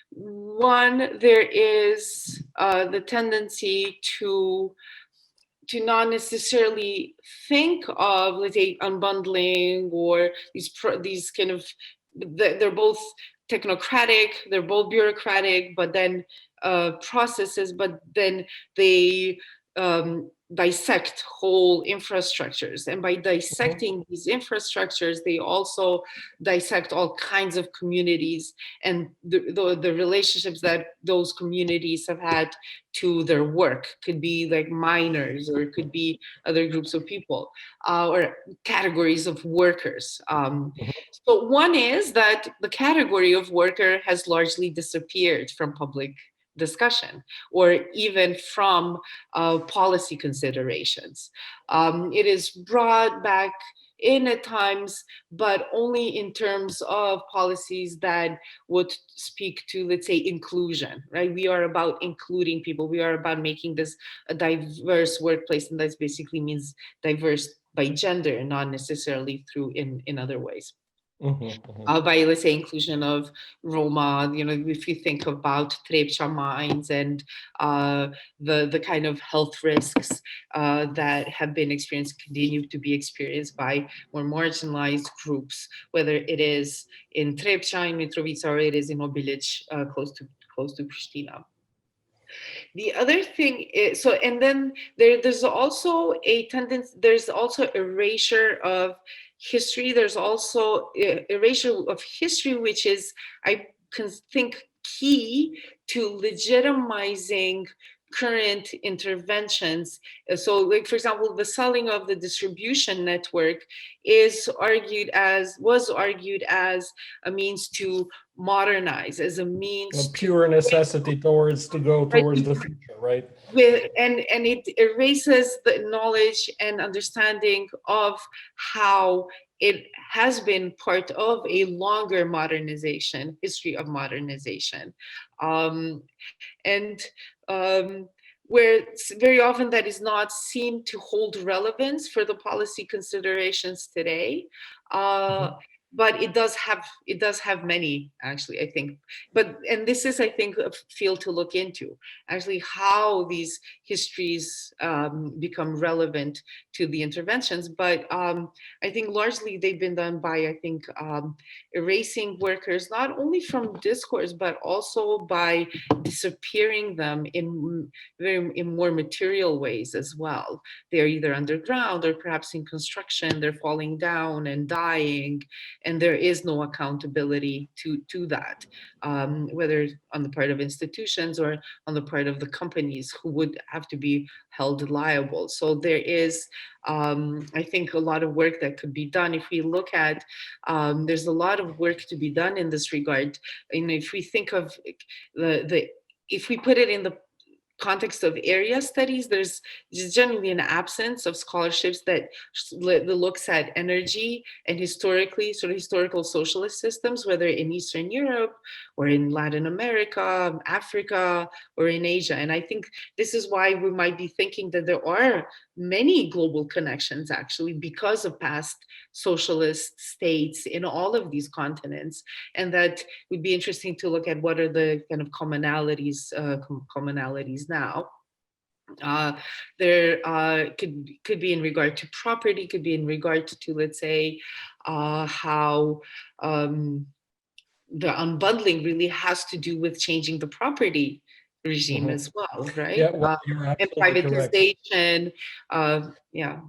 Speaker 3: one, there is the tendency to not necessarily think of, let's say, unbundling or these kind of, they're both technocratic, they're both bureaucratic, but then processes, but then they dissect whole infrastructures. And by dissecting these infrastructures, they also dissect all kinds of communities and the relationships that those communities have had to their work. Could be like miners, or it could be other groups of people, or categories of workers. So one is that the category of worker has largely disappeared from public discussion, or even from policy considerations. It is brought back in at times, but only in terms of policies that would speak to, let's say, inclusion, right? We are about including people. We are about making this a diverse workplace, and that basically means diverse by gender, not necessarily through in other ways. By, let's say, inclusion of Roma, if you think about Trepça mines and the kind of health risks that have been experienced, continue to be experienced by more marginalized groups, whether it is in Trepça, in Mitrovica, or it is in Obilic, close to Pristina. The other thing is, and then there's also a tendency, there's also erasure of history. There's also erasure of history, which is, I can think, key to legitimizing current interventions. So, like, for example, the selling of the distribution network was argued as a means to modernize, as a means
Speaker 1: pure necessity towards the future, right?
Speaker 3: And it erases the knowledge and understanding of how it has been part of a longer modernization, history of modernization. Where very often that is not seen to hold relevance for the policy considerations today. But it does have many, actually, I think. And this is, I think, a field to look into, actually, how these histories become relevant to the interventions. But I think largely they've been done by, I think, erasing workers, not only from discourse, but also by disappearing them in more material ways as well. They're either underground or perhaps in construction, they're falling down and dying, and there is no accountability to that, whether on the part of institutions or on the part of the companies who would have to be held liable. So there is, I think, a lot of work that could be done. If we look at, there's a lot of work to be done in this regard. And if we think of if we put it in the context of area studies, there's generally an absence of scholarships that looks at energy and historical socialist systems, whether in Eastern Europe or in Latin America, Africa, or in Asia. And I think this is why we might be thinking that there are many global connections, actually, because of past socialist states in all of these continents, and that would be interesting to look at what are the kind of commonalities now. There could be in regard to property, could be in regard to, let's say, how the unbundling really has to do with changing the property regime as well, right?
Speaker 1: Yeah, well, you're absolutely
Speaker 3: and privatization, yeah.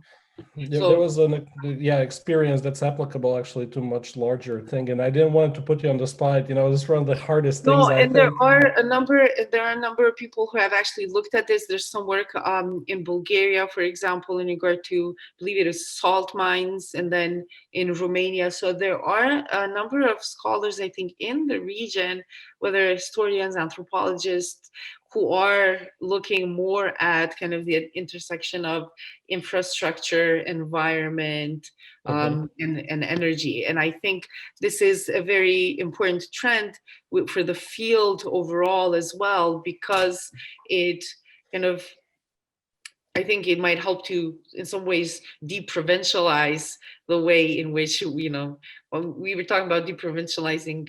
Speaker 1: There was an experience that's applicable actually to a much larger thing, and I didn't want to put you on the spot. This is one of the hardest things.
Speaker 3: No, and there are a number of people who have actually looked at this. There's some work in Bulgaria, for example, in regard to, I believe it is salt mines, and then in Romania. So there are a number of scholars, I think, in the region, whether historians, anthropologists, who are looking more at kind of the intersection of infrastructure, environment, and energy. And I think this is a very important trend for the field overall as well, because it kind of, I think it might help to, in some ways, deprovincialize the way in which, we were talking about deprovincializing,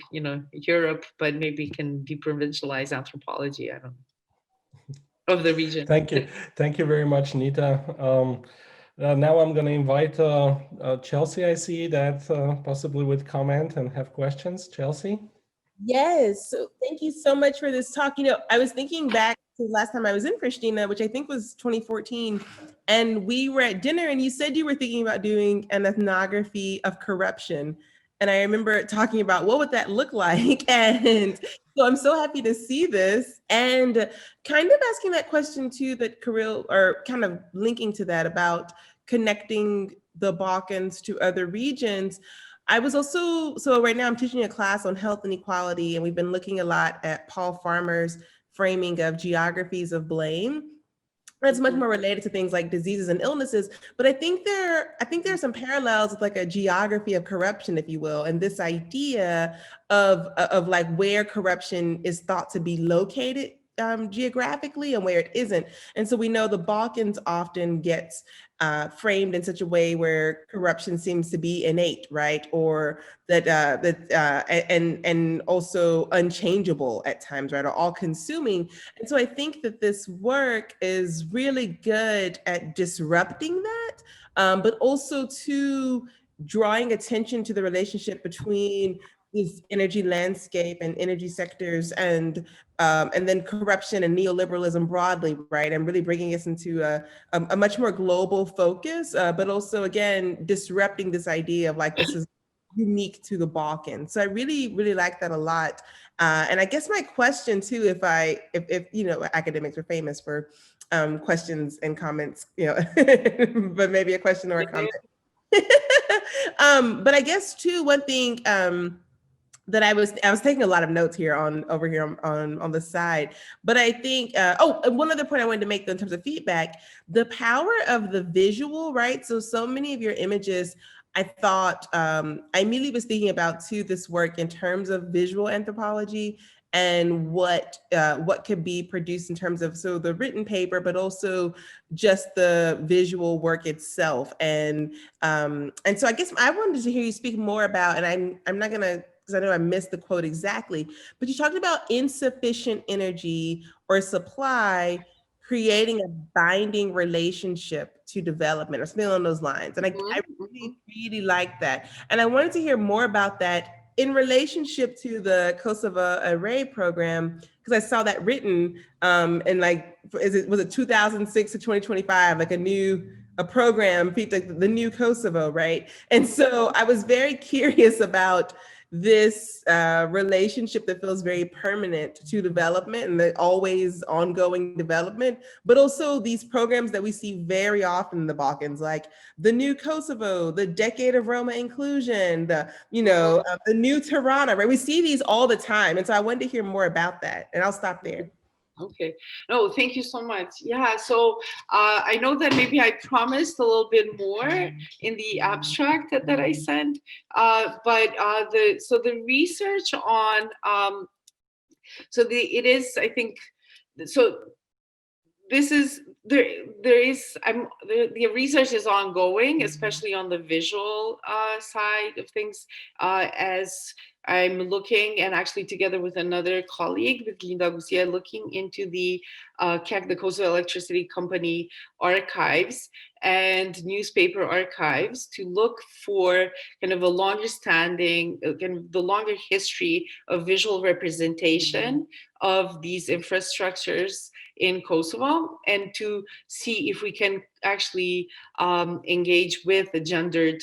Speaker 3: Europe, but maybe can deprovincialize anthropology, I don't know, of the region.
Speaker 1: Thank you. Thank you very much, Nita. Now I'm going to invite Chelsea. I see that possibly would comment and have questions. Chelsea?
Speaker 2: Yes. So thank you so much for this talk. I was thinking back to the last time I was in Pristina, which I think was 2014, and we were at dinner and you said you were thinking about doing an ethnography of corruption. And I remember talking about what would that look like. And so I'm so happy to see this, and kind of asking that question too, that Kirill, or kind of linking to that about connecting the Balkans to other regions. I was also, so right now I'm teaching a class on health inequality, and we've been looking a lot at Paul Farmer's framing of geographies of blame. It's much more related to things like diseases and illnesses, but I think there are some parallels with like a geography of corruption, if you will, and this idea of like where corruption is thought to be located geographically and where it isn't. And so we know the Balkans often gets framed in such a way where corruption seems to be innate, right? Or and also unchangeable at times, right? Or all consuming. And so I think that this work is really good at disrupting that, but also to drawing attention to the relationship between this energy landscape and energy sectors and then corruption and neoliberalism broadly, right? And really bringing us into a much more global focus, but also again, disrupting this idea of like, this is unique to the Balkans. So I really, really like that a lot. And I guess my question too, if you know, academics are famous for questions and comments, you know, but maybe a question or a comment. But I guess too, one thing that I was taking a lot of notes here on the side, but I think and one other point I wanted to make in terms of feedback, the power of the visual, right? So many of your images, I thought I immediately was thinking about too this work in terms of visual anthropology and what could be produced in terms of the written paper, but also just the visual work itself. And so I guess I wanted to hear you speak more about, and I'm not gonna, because I know I missed the quote exactly, but you talked about insufficient energy or supply creating a binding relationship to development or something along those lines. And I really, really like that. And I wanted to hear more about that in relationship to the Kosovo Array program, because I saw that written in like, was it 2006 to 2025, like a program, the new Kosovo, right? And so I was very curious about this relationship that feels very permanent to development and the always ongoing development, but also these programs that we see very often in the Balkans, like the new Kosovo, the decade of Roma inclusion, the new Tirana, right? We see these all the time. And so I wanted to hear more about that, and I'll stop there.
Speaker 3: Okay. No, thank you so much. Yeah, so I know that maybe I promised a little bit more in the abstract that I sent, but the research on it is, I think, so this is the research is ongoing, especially on the visual side of things, as I'm looking, and actually together with another colleague, with Nita Luci, looking into the KEC, the Kosovo Electricity Company archives and newspaper archives, to look for kind of a longer standing, kind of the longer history of visual representation of these infrastructures in Kosovo, and to see if we can actually engage with the gendered,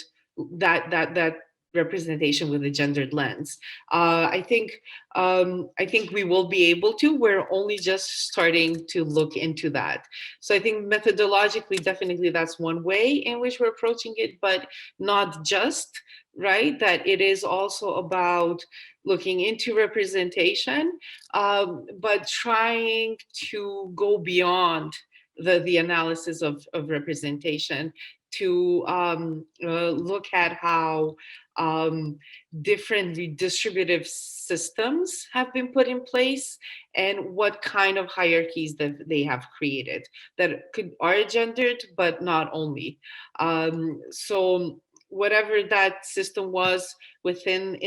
Speaker 3: that representation with a gendered lens. I think we will be able to. We're only just starting to look into that. So I think methodologically, definitely that's one way in which we're approaching it, but not just, right? That it is also about looking into representation, but trying to go beyond the analysis of representation, to look at how different redistributive systems have been put in place, and what kind of hierarchies that they have created that are gendered, but not only. So whatever that system was within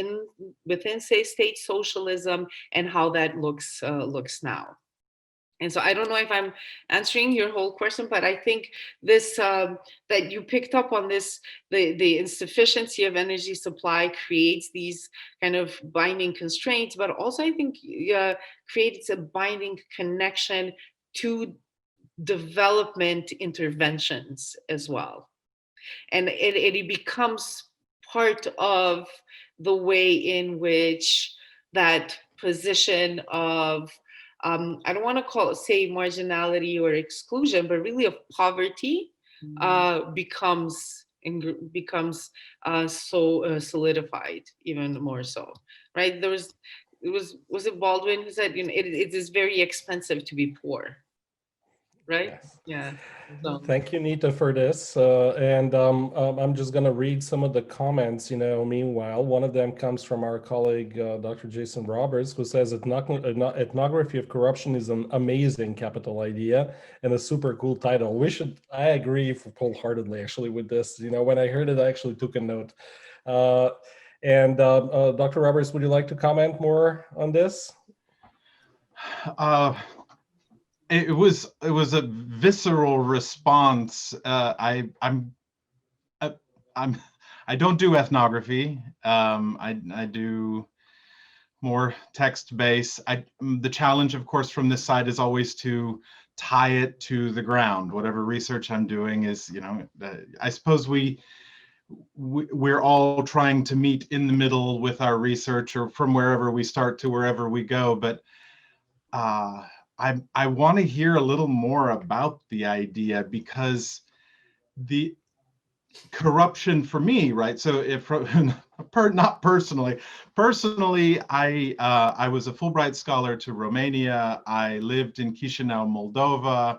Speaker 3: say state socialism, and how that looks now. And so I don't know if I'm answering your whole question, but I think this that you picked up on this, the insufficiency of energy supply creates these kind of binding constraints, but also I think creates a binding connection to development interventions as well. And it becomes part of the way in which that position of I don't want to say marginality or exclusion, but really of poverty becomes so solidified, even more so, right? Was it Baldwin who said, it is very expensive to be poor, right?
Speaker 1: Yes.
Speaker 3: Yeah. So.
Speaker 1: Thank you, Nita, for this. I'm just going to read some of the comments. Meanwhile, one of them comes from our colleague, Dr. Jason Roberts, who says ethnography of corruption is an amazing capital idea and a super cool title. I agree wholeheartedly, actually, with this. When I heard it, I actually took a note. Dr. Roberts, would you like to comment more on this?
Speaker 7: It was a visceral response. I don't do ethnography. I do more text-based. The challenge, of course, from this side is always to tie it to the ground. Whatever research I'm doing is, I suppose we're all trying to meet in the middle with our research, or from wherever we start to wherever we go. But I want to hear a little more about the idea, because the corruption for me, right? So not personally, I was a Fulbright scholar to Romania. I lived in Chisinau, Moldova,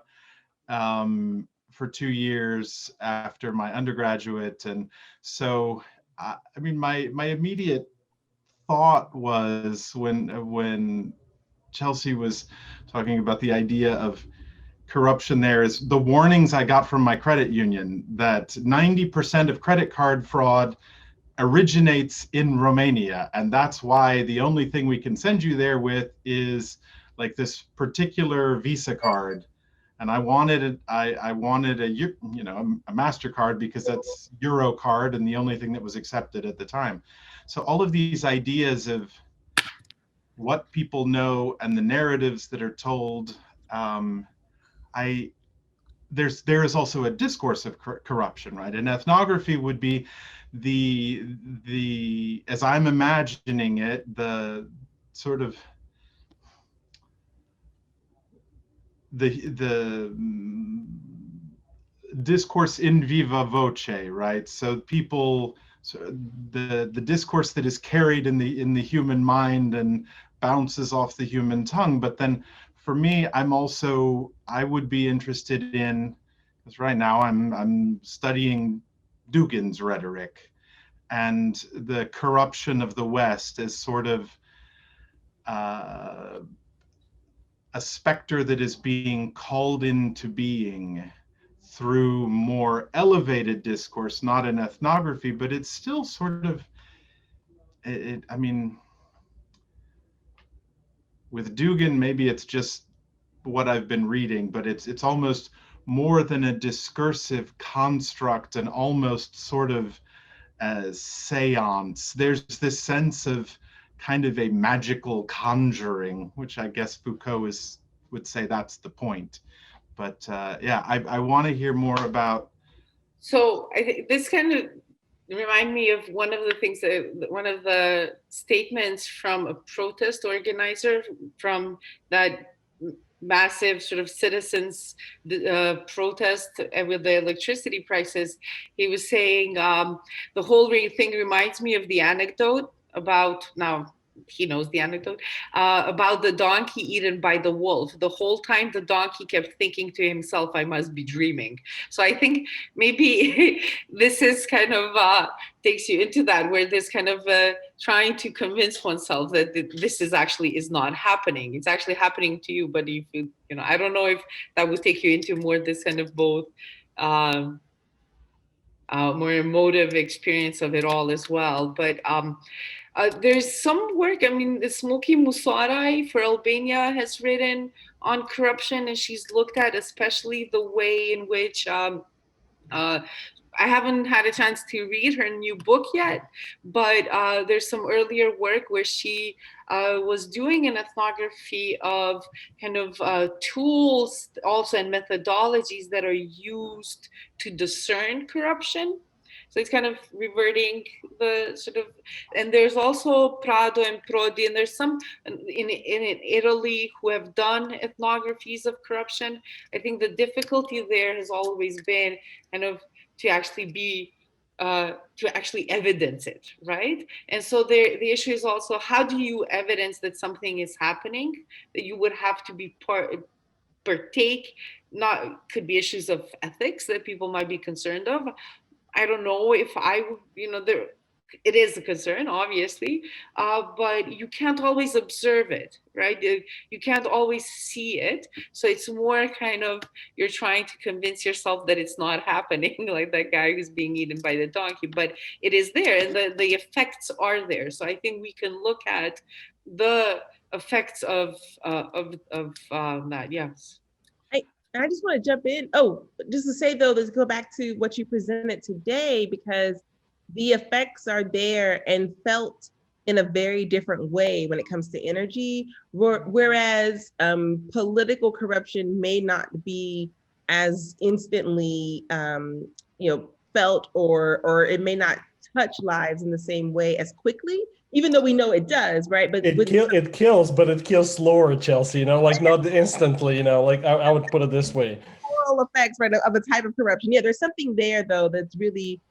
Speaker 7: for 2 years after my undergraduate, and so my immediate thought was, when Chelsea was talking about the idea of corruption, there is the warnings I got from my credit union that 90% of credit card fraud originates in Romania, and that's why the only thing we can send you there with is like this particular Visa card. And I wanted a MasterCard, because that's Euro card and the only thing that was accepted at the time. So all of these ideas of what people know and the narratives that are told, there is also a discourse of corruption, right? And ethnography would be the as I'm imagining it, the sort of the discourse in viva voce, right? So the discourse that is carried in the human mind and bounces off the human tongue. But then for me, I would be interested in, because right now I'm studying Dugin's rhetoric and the corruption of the West as sort of a specter that is being called into being through more elevated discourse, not in ethnography, but it's still sort of, with Dugin, maybe it's just what I've been reading, but it's almost more than a discursive construct and almost sort of a seance. There's this sense of kind of a magical conjuring, which I guess Foucault would say that's the point. But I want to hear more about.
Speaker 3: So I think this kind of remind me of one of the statements from a protest organizer from that massive sort of citizens protest with the electricity prices. He was saying the whole thing reminds me of the anecdote about, now he knows the anecdote, about the donkey eaten by the wolf. The whole time the donkey kept thinking to himself, I must be dreaming. So I think maybe this is kind of takes you into that, where there's kind of trying to convince oneself that this is not happening. It's actually happening to you, but if I don't know if that would take you into more this kind of both more emotive experience of it all as well. But there's some work, Smoky Musarai for Albania has written on corruption, and she's looked at especially the way in which I haven't had a chance to read her new book yet, but there's some earlier work where she was doing an ethnography of kind of tools also and methodologies that are used to discern corruption. So it's kind of reverting the sort of, and there's also Prado and Prodi, and there's some in Italy who have done ethnographies of corruption. I think the difficulty there has always been kind of to actually evidence it, right? And so the issue is also, how do you evidence that something is happening, that you would have to be partake. Not could be issues of ethics that people might be concerned of. I don't know if I, there, it is a concern, obviously, but you can't always observe it, right? You can't always see it. So it's more kind of, you're trying to convince yourself that it's not happening, like that guy who's being eaten by the donkey, but it is there, and the effects are there. So I think we can look at the effects of that, yes.
Speaker 2: I just want to jump in. Oh, just to say though, let's go back to what you presented today, because the effects are there and felt in a very different way when it comes to energy, whereas political corruption may not be as instantly felt, or it may not touch lives in the same way as quickly, even though we know it does, right? But
Speaker 1: it kills, but it kills slower, Chelsea, like not instantly, like I would put it this way.
Speaker 2: Moral effects, right, of a type of corruption. Yeah, there's something there though that's really,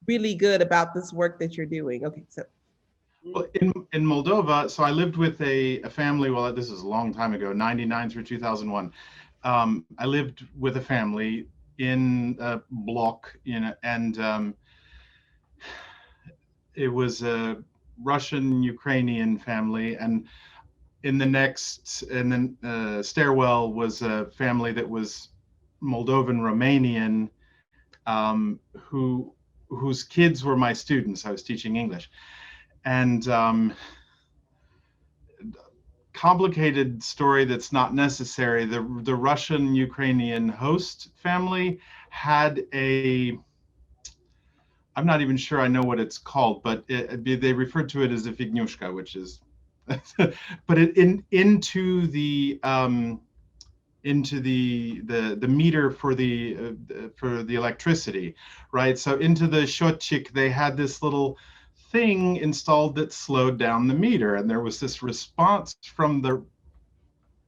Speaker 2: really good about this work that you're doing. Okay, so.
Speaker 7: Well, in Moldova, so I lived with a family, well, this is a long time ago, 99 through 2001. I lived with a family in a block, and it was a Russian-Ukrainian family, and in the next, and then stairwell was a family that was Moldovan-Romanian, whose kids were my students. I was teaching English. And complicated story that's not necessary. The Russian-Ukrainian host family had I'm not even sure I know what it's called, but they referred to it as a fignushka, which is, but into the meter for the electricity, right? So into the счетчик, they had this little thing installed that slowed down the meter, and there was this response from the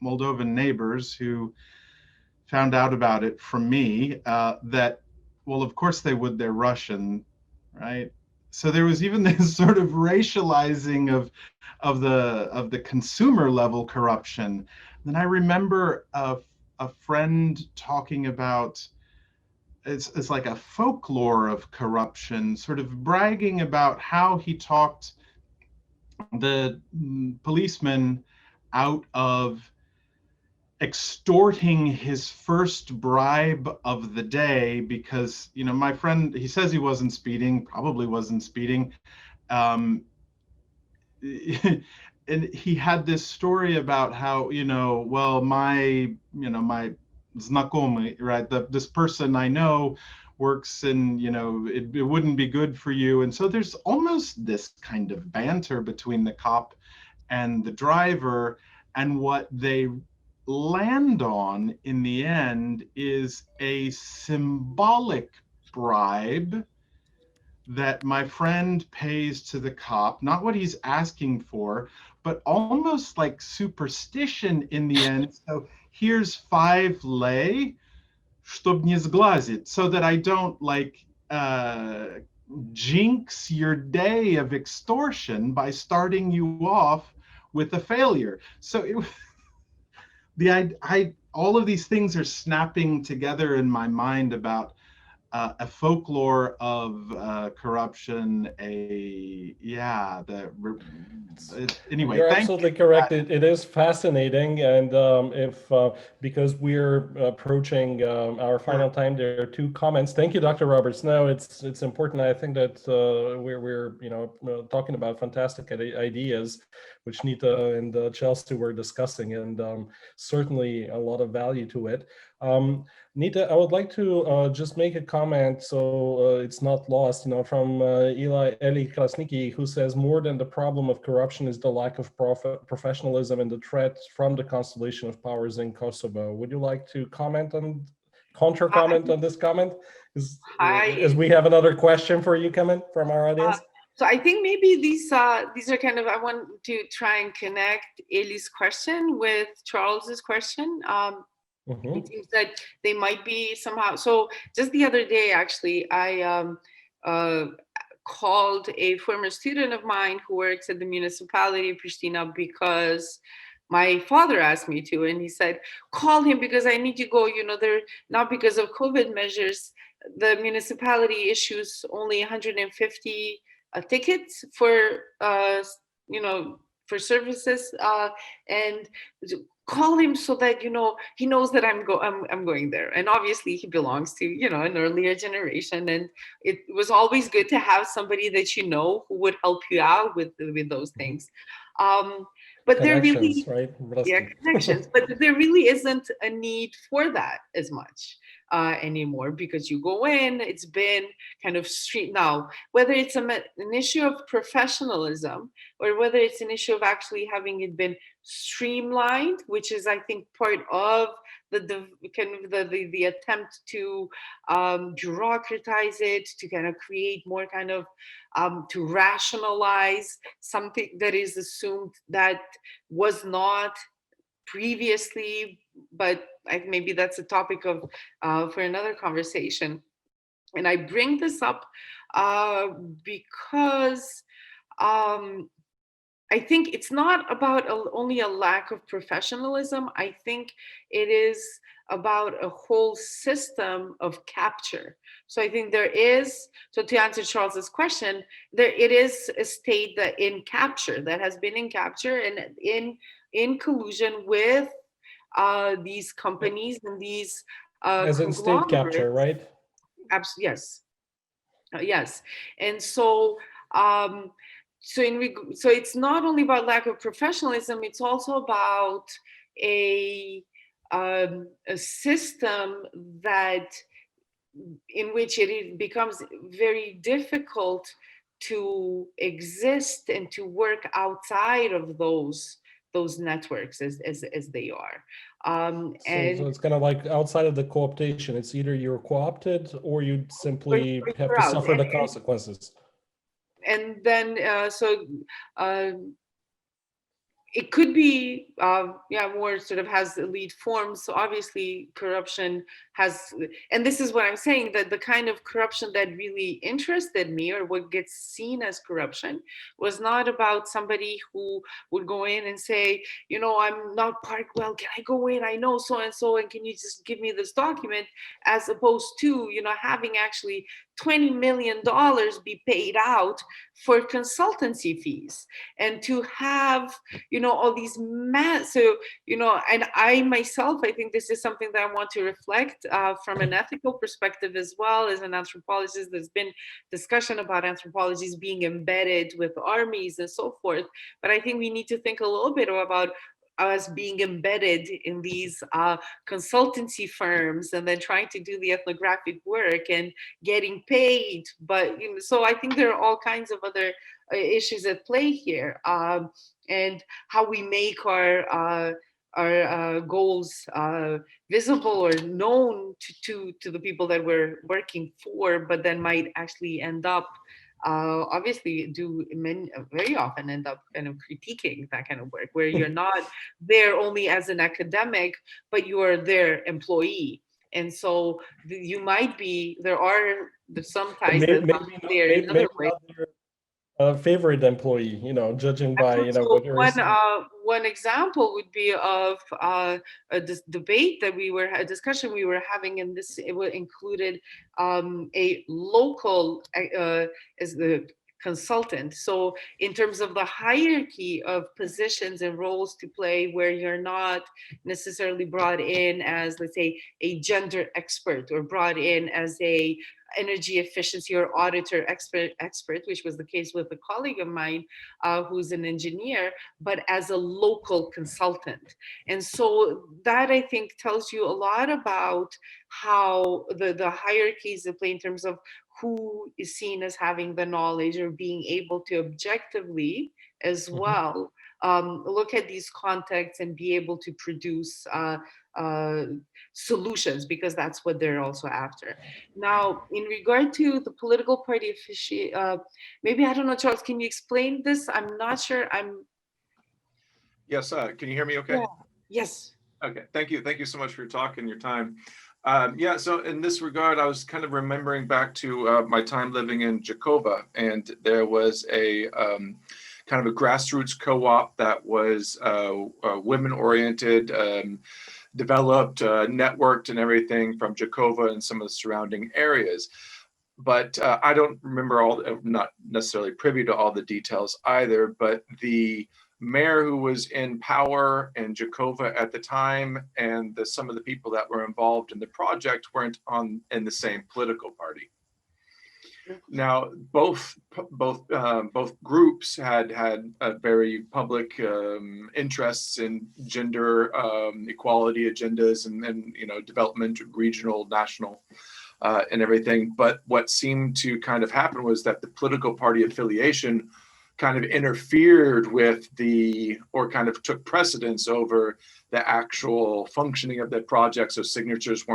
Speaker 7: Moldovan neighbors who found out about it from me, that, well, of course they would, they're Russian, right? So there was even this sort of racializing of the consumer level corruption. Then I remember a friend talking about, it's like a folklore of corruption, sort of bragging about how he talked the policeman out of extorting his first bribe of the day, because my friend, he says he wasn't speeding, probably wasn't speeding, and he had this story about how well, my znakomy, right, this person I know works in, it wouldn't be good for you. And so there's almost this kind of banter between the cop and the driver, and what they land on in the end is a symbolic bribe that my friend pays to the cop, not what he's asking for, but almost like superstition in the end. So here's 5 lei, чтоб не сглазить, so that I don't jinx your day of extortion by starting you off with a failure. So all of these things are snapping together in my mind about a folklore of corruption. Anyway,
Speaker 1: you're absolutely correct. It is fascinating, and because we're approaching our final time, there are 2 comments. Thank you, Dr. Roberts. No, it's important. I think that we're talking about fantastic ideas, which Nita and Chelsea were discussing, and certainly a lot of value to it. Nita, I would like to just make a comment so it's not lost, from Eli Krasnicki, who says more than the problem of corruption is the lack of professionalism and the threat from the constellation of powers in Kosovo. Would you like to counter-comment on this comment? As we have another question for you coming from our audience.
Speaker 3: So I think maybe these are kind of, I want to try and connect Eli's question with Charles's question. It seems that they might be somehow. So just the other day, actually, I called a former student of mine who works at the municipality of Pristina, because my father asked me to, and he said, call him because I need to go. They're not, because of COVID measures, the municipality issues only 150 tickets for, for services, and call him so that he knows that I'm going there. And obviously he belongs to an earlier generation, and it was always good to have somebody that who would help you out with those things. But there really,
Speaker 1: right?
Speaker 3: yeah, connections. But there really isn't a need for that as much anymore, because you go in, it's been kind of street now, whether it's an issue of professionalism or whether it's an issue of actually having it been streamlined, which is, I think, part of the kind of the attempt to bureaucratize it, to kind of create more kind of to rationalize something that is assumed that was not previously, but maybe that's a topic of for another conversation. And I bring this up because I think it's not about only a lack of professionalism. I think it is about a whole system of capture. So I think there is, so to answer Charles's question, it is a state that in capture, that has been in capture and in collusion with these companies and these
Speaker 1: as in state capture, right?
Speaker 3: Yes. Yes. And so so it's not only about lack of professionalism, it's also about a system that in which it becomes very difficult to exist and to work outside of those networks as they are.
Speaker 1: So it's kind of like outside of the co-optation. It's either you're co-opted or you simply have to suffer the consequences.
Speaker 3: And then it could be more sort of has elite forms. So obviously corruption has, and this is what I'm saying, that the kind of corruption that really interested me, or what gets seen as corruption, was not about somebody who would go in and say, I'm not parked well, can I go in? I know so and can you just give me this document? As opposed to having actually $20 million be paid out for consultancy fees, and to have all these and I myself, I think this is something that I want to reflect from an ethical perspective as well. As an anthropologist, there's been discussion about anthropologists being embedded with armies and so forth, but I think we need to think a little bit about us being embedded in these consultancy firms and then trying to do the ethnographic work and getting paid. But so I think there are all kinds of other issues at play here, and how we make our goals visible or known to the people that we're working for, but then might actually end up obviously very often end up kind of critiquing that kind of work, where you're not there only as an academic, but you are their employee. And so you might be, there are some ties that might be there in other ways.
Speaker 1: Favorite employee, judging by
Speaker 3: so one example would be of this debate that a discussion we were having, and this it included a local as the consultant. So in terms of the hierarchy of positions and roles to play, where you're not necessarily brought in as, let's say, a gender expert, or brought in as a energy efficiency or auditor expert, which was the case with a colleague of mine who's an engineer, but as a local consultant. And so that, I think, tells you a lot about how the hierarchies at play in terms of who is seen as having the knowledge, or being able to objectively as well look at these contexts and be able to produce solutions, because that's what they're also after. Now, in regard to the political party maybe, I don't know, Charles, can you explain this? I'm not sure.
Speaker 8: Yes, can you hear me okay?
Speaker 3: Yeah. Yes.
Speaker 8: Okay, thank you. Thank you so much for your talk and your time. Yeah, so in this regard, I was kind of remembering back to my time living in Jakoba, and there was a kind of a grassroots co-op that was women-oriented, developed, networked and everything from Jakova and some of the surrounding areas. But I don't remember not necessarily privy to all the details either, but the mayor who was in power in Jakova at the time and some of the people that were involved in the project weren't in the same political party. Now, both groups had very public interests in gender equality agendas and development, regional, national, and everything. But what seemed to kind of happen was that the political party affiliation kind of interfered with or kind of took precedence over the actual functioning of the project. So signatures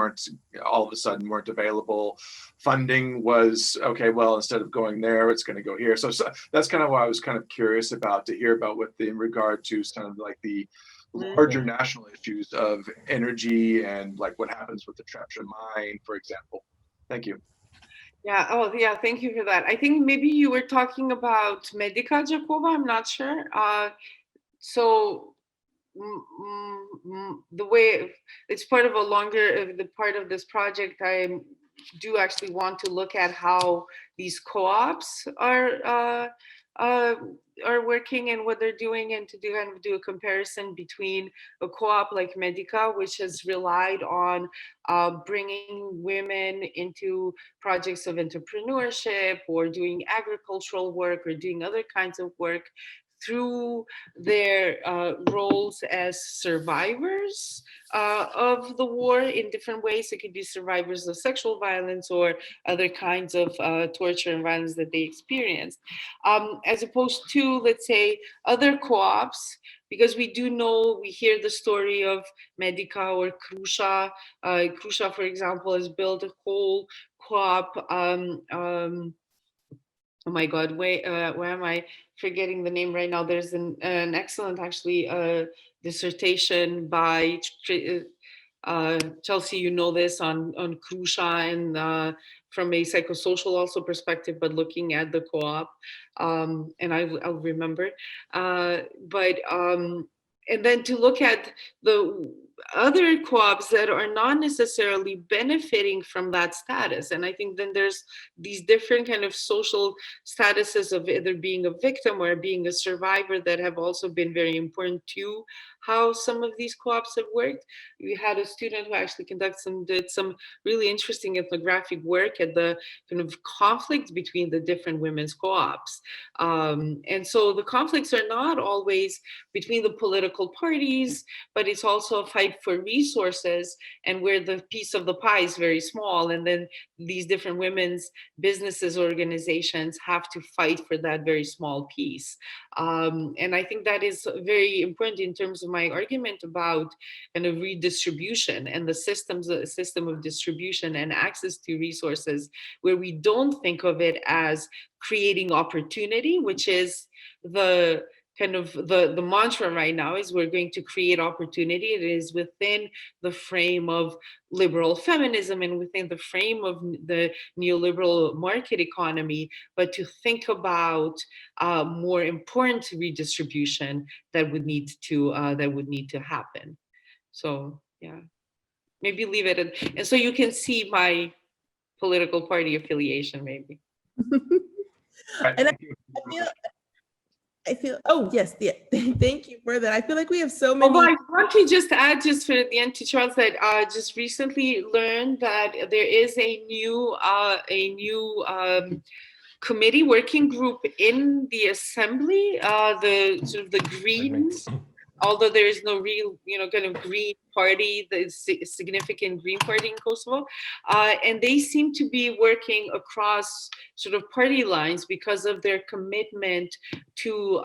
Speaker 8: all of a sudden weren't available. Funding was, okay, well, instead of going there, it's going to go here. So that's kind of why I was kind of curious to hear about in regard to kind of like the larger national issues of energy and like what happens with the Trepça mine, for example. Thank you.
Speaker 3: Yeah. Oh, yeah. Thank you for that. I think maybe you were talking about Medica Jakova. I'm not sure. So the way it's part of the part of this project, I do actually want to look at how these co-ops are working and what they're doing, and to do a comparison between a co-op like Medica, which has relied on bringing women into projects of entrepreneurship or doing agricultural work or doing other kinds of work through their roles as survivors of the war in different ways. It could be survivors of sexual violence or other kinds of torture and violence that they experienced, as opposed to, let's say, other co-ops, because we hear the story of Medica or Krusha. Krusha, for example, has built a whole co-op. Oh my God, where am I forgetting the name right now? There's an excellent, actually, dissertation by Chelsea, you know this, on Krusha and from a psychosocial also perspective, but looking at the co-op, and I'll remember. And then to look at the other co-ops that are not necessarily benefiting from that status. And I think then there's these different kind of social statuses of either being a victim or being a survivor that have also been very important to how some of these co-ops have worked. We had a student who actually did some really interesting ethnographic work at the kind of conflict between the different women's co-ops. And so the conflicts are not always between the political parties, but it's also a fight for resources, and where the piece of the pie is very small, and then these different women's businesses, organizations have to fight for that very small piece. And I think that is very important in terms of my argument about kind of redistribution and the system of distribution and access to resources, where we don't think of it as creating opportunity, which is the kind of the mantra right now, is we're going to create opportunity. It is within the frame of liberal feminism and within the frame of the neoliberal market economy, but to think about more important redistribution that would need to happen. So yeah, maybe leave it and so you can see my political party affiliation, maybe.
Speaker 2: And I feel, oh yes, yeah. Thank you for that. I feel like we have so many.
Speaker 3: Although I want to just add, just for the end, to Charles, that just recently learned that there is a new committee working group in the assembly, the sort of the Greens. Although there is no real, kind of Green party, the significant Green party in Kosovo, and they seem to be working across sort of party lines because of their commitment to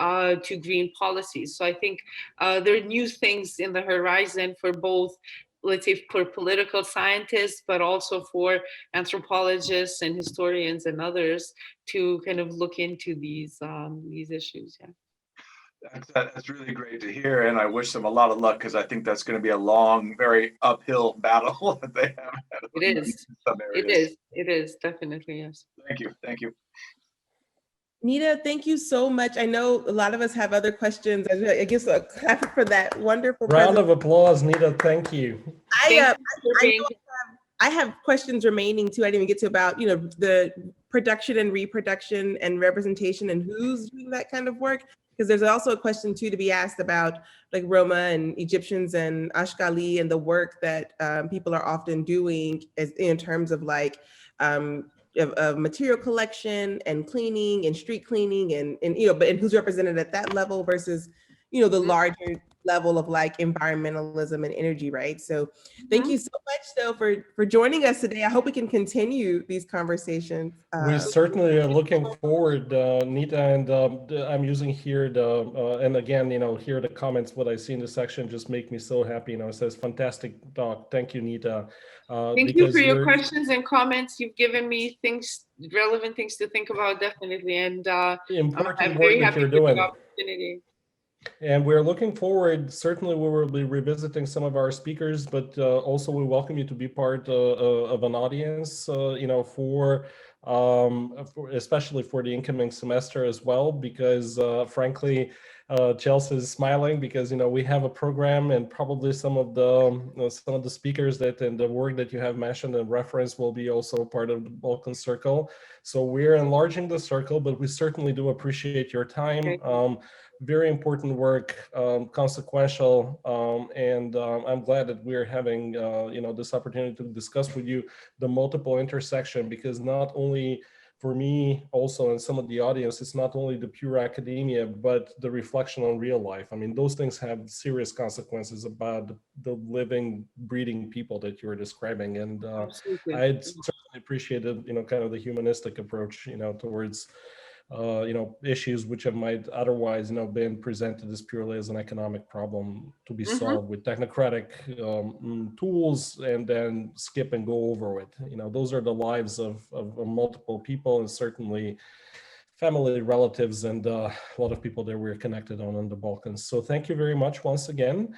Speaker 3: Green policies. So I think there are new things in the horizon for both, let's say, for political scientists, but also for anthropologists and historians and others to kind of look into these issues. Yeah.
Speaker 8: That's really great to hear, and I wish them a lot of luck, because I think that's going to be a long, very uphill battle that they have had.
Speaker 3: It is.
Speaker 8: In some areas.
Speaker 3: It is definitely, yes.
Speaker 8: Thank you.
Speaker 2: Nita, thank you so much. I know a lot of us have other questions. I guess a clap for that wonderful
Speaker 1: Round
Speaker 2: presentation.
Speaker 1: of applause, Nita. Thank you.
Speaker 3: Thank you for being
Speaker 2: I have questions remaining too. I didn't even get to about, the production and reproduction and representation and who's doing that kind of work. Because there's also a question too to be asked about like Roma and Egyptians and Ashkali and the work that people are often doing in terms of like of material collection and cleaning and street cleaning and who's represented at that level versus, the larger level of like environmentalism and energy, right? So thank you so much though for joining us today. I hope we can continue these conversations.
Speaker 1: We certainly are looking forward, Nita, and I'm using here and again, here the comments, what I see in the section just make me so happy. It says, fantastic talk. Thank you, Nita.
Speaker 3: Thank you for your questions and comments. You've given me relevant things to think about, definitely. And
Speaker 1: important
Speaker 3: I'm
Speaker 1: work
Speaker 3: very
Speaker 1: that
Speaker 3: happy
Speaker 1: you're
Speaker 3: for
Speaker 1: doing.
Speaker 3: the opportunity.
Speaker 1: And we're looking forward, certainly we will be revisiting some of our speakers, but also we welcome you to be part of an audience, especially for the incoming semester as well, because frankly, Chelsea is smiling because, we have a program and probably some of the speakers and the work that you have mentioned and reference will be also part of the Balkan Circle. So we're enlarging the circle, but we certainly do appreciate your time.
Speaker 3: Okay.
Speaker 1: Very important work, consequential, and I'm glad that we're having this opportunity to discuss with you the multiple intersection, because not only for me also and some of the audience, it's not only the pure academia, but the reflection on real life. I mean, those things have serious consequences about the living, breathing people that you're describing, and I certainly appreciated kind of the humanistic approach towards issues which might otherwise, been presented as purely as an economic problem to be solved with technocratic tools and then skip and go over it. Those are the lives of multiple people, and certainly family, relatives, and a lot of people that we're connected on in the Balkans. So thank you very much once again.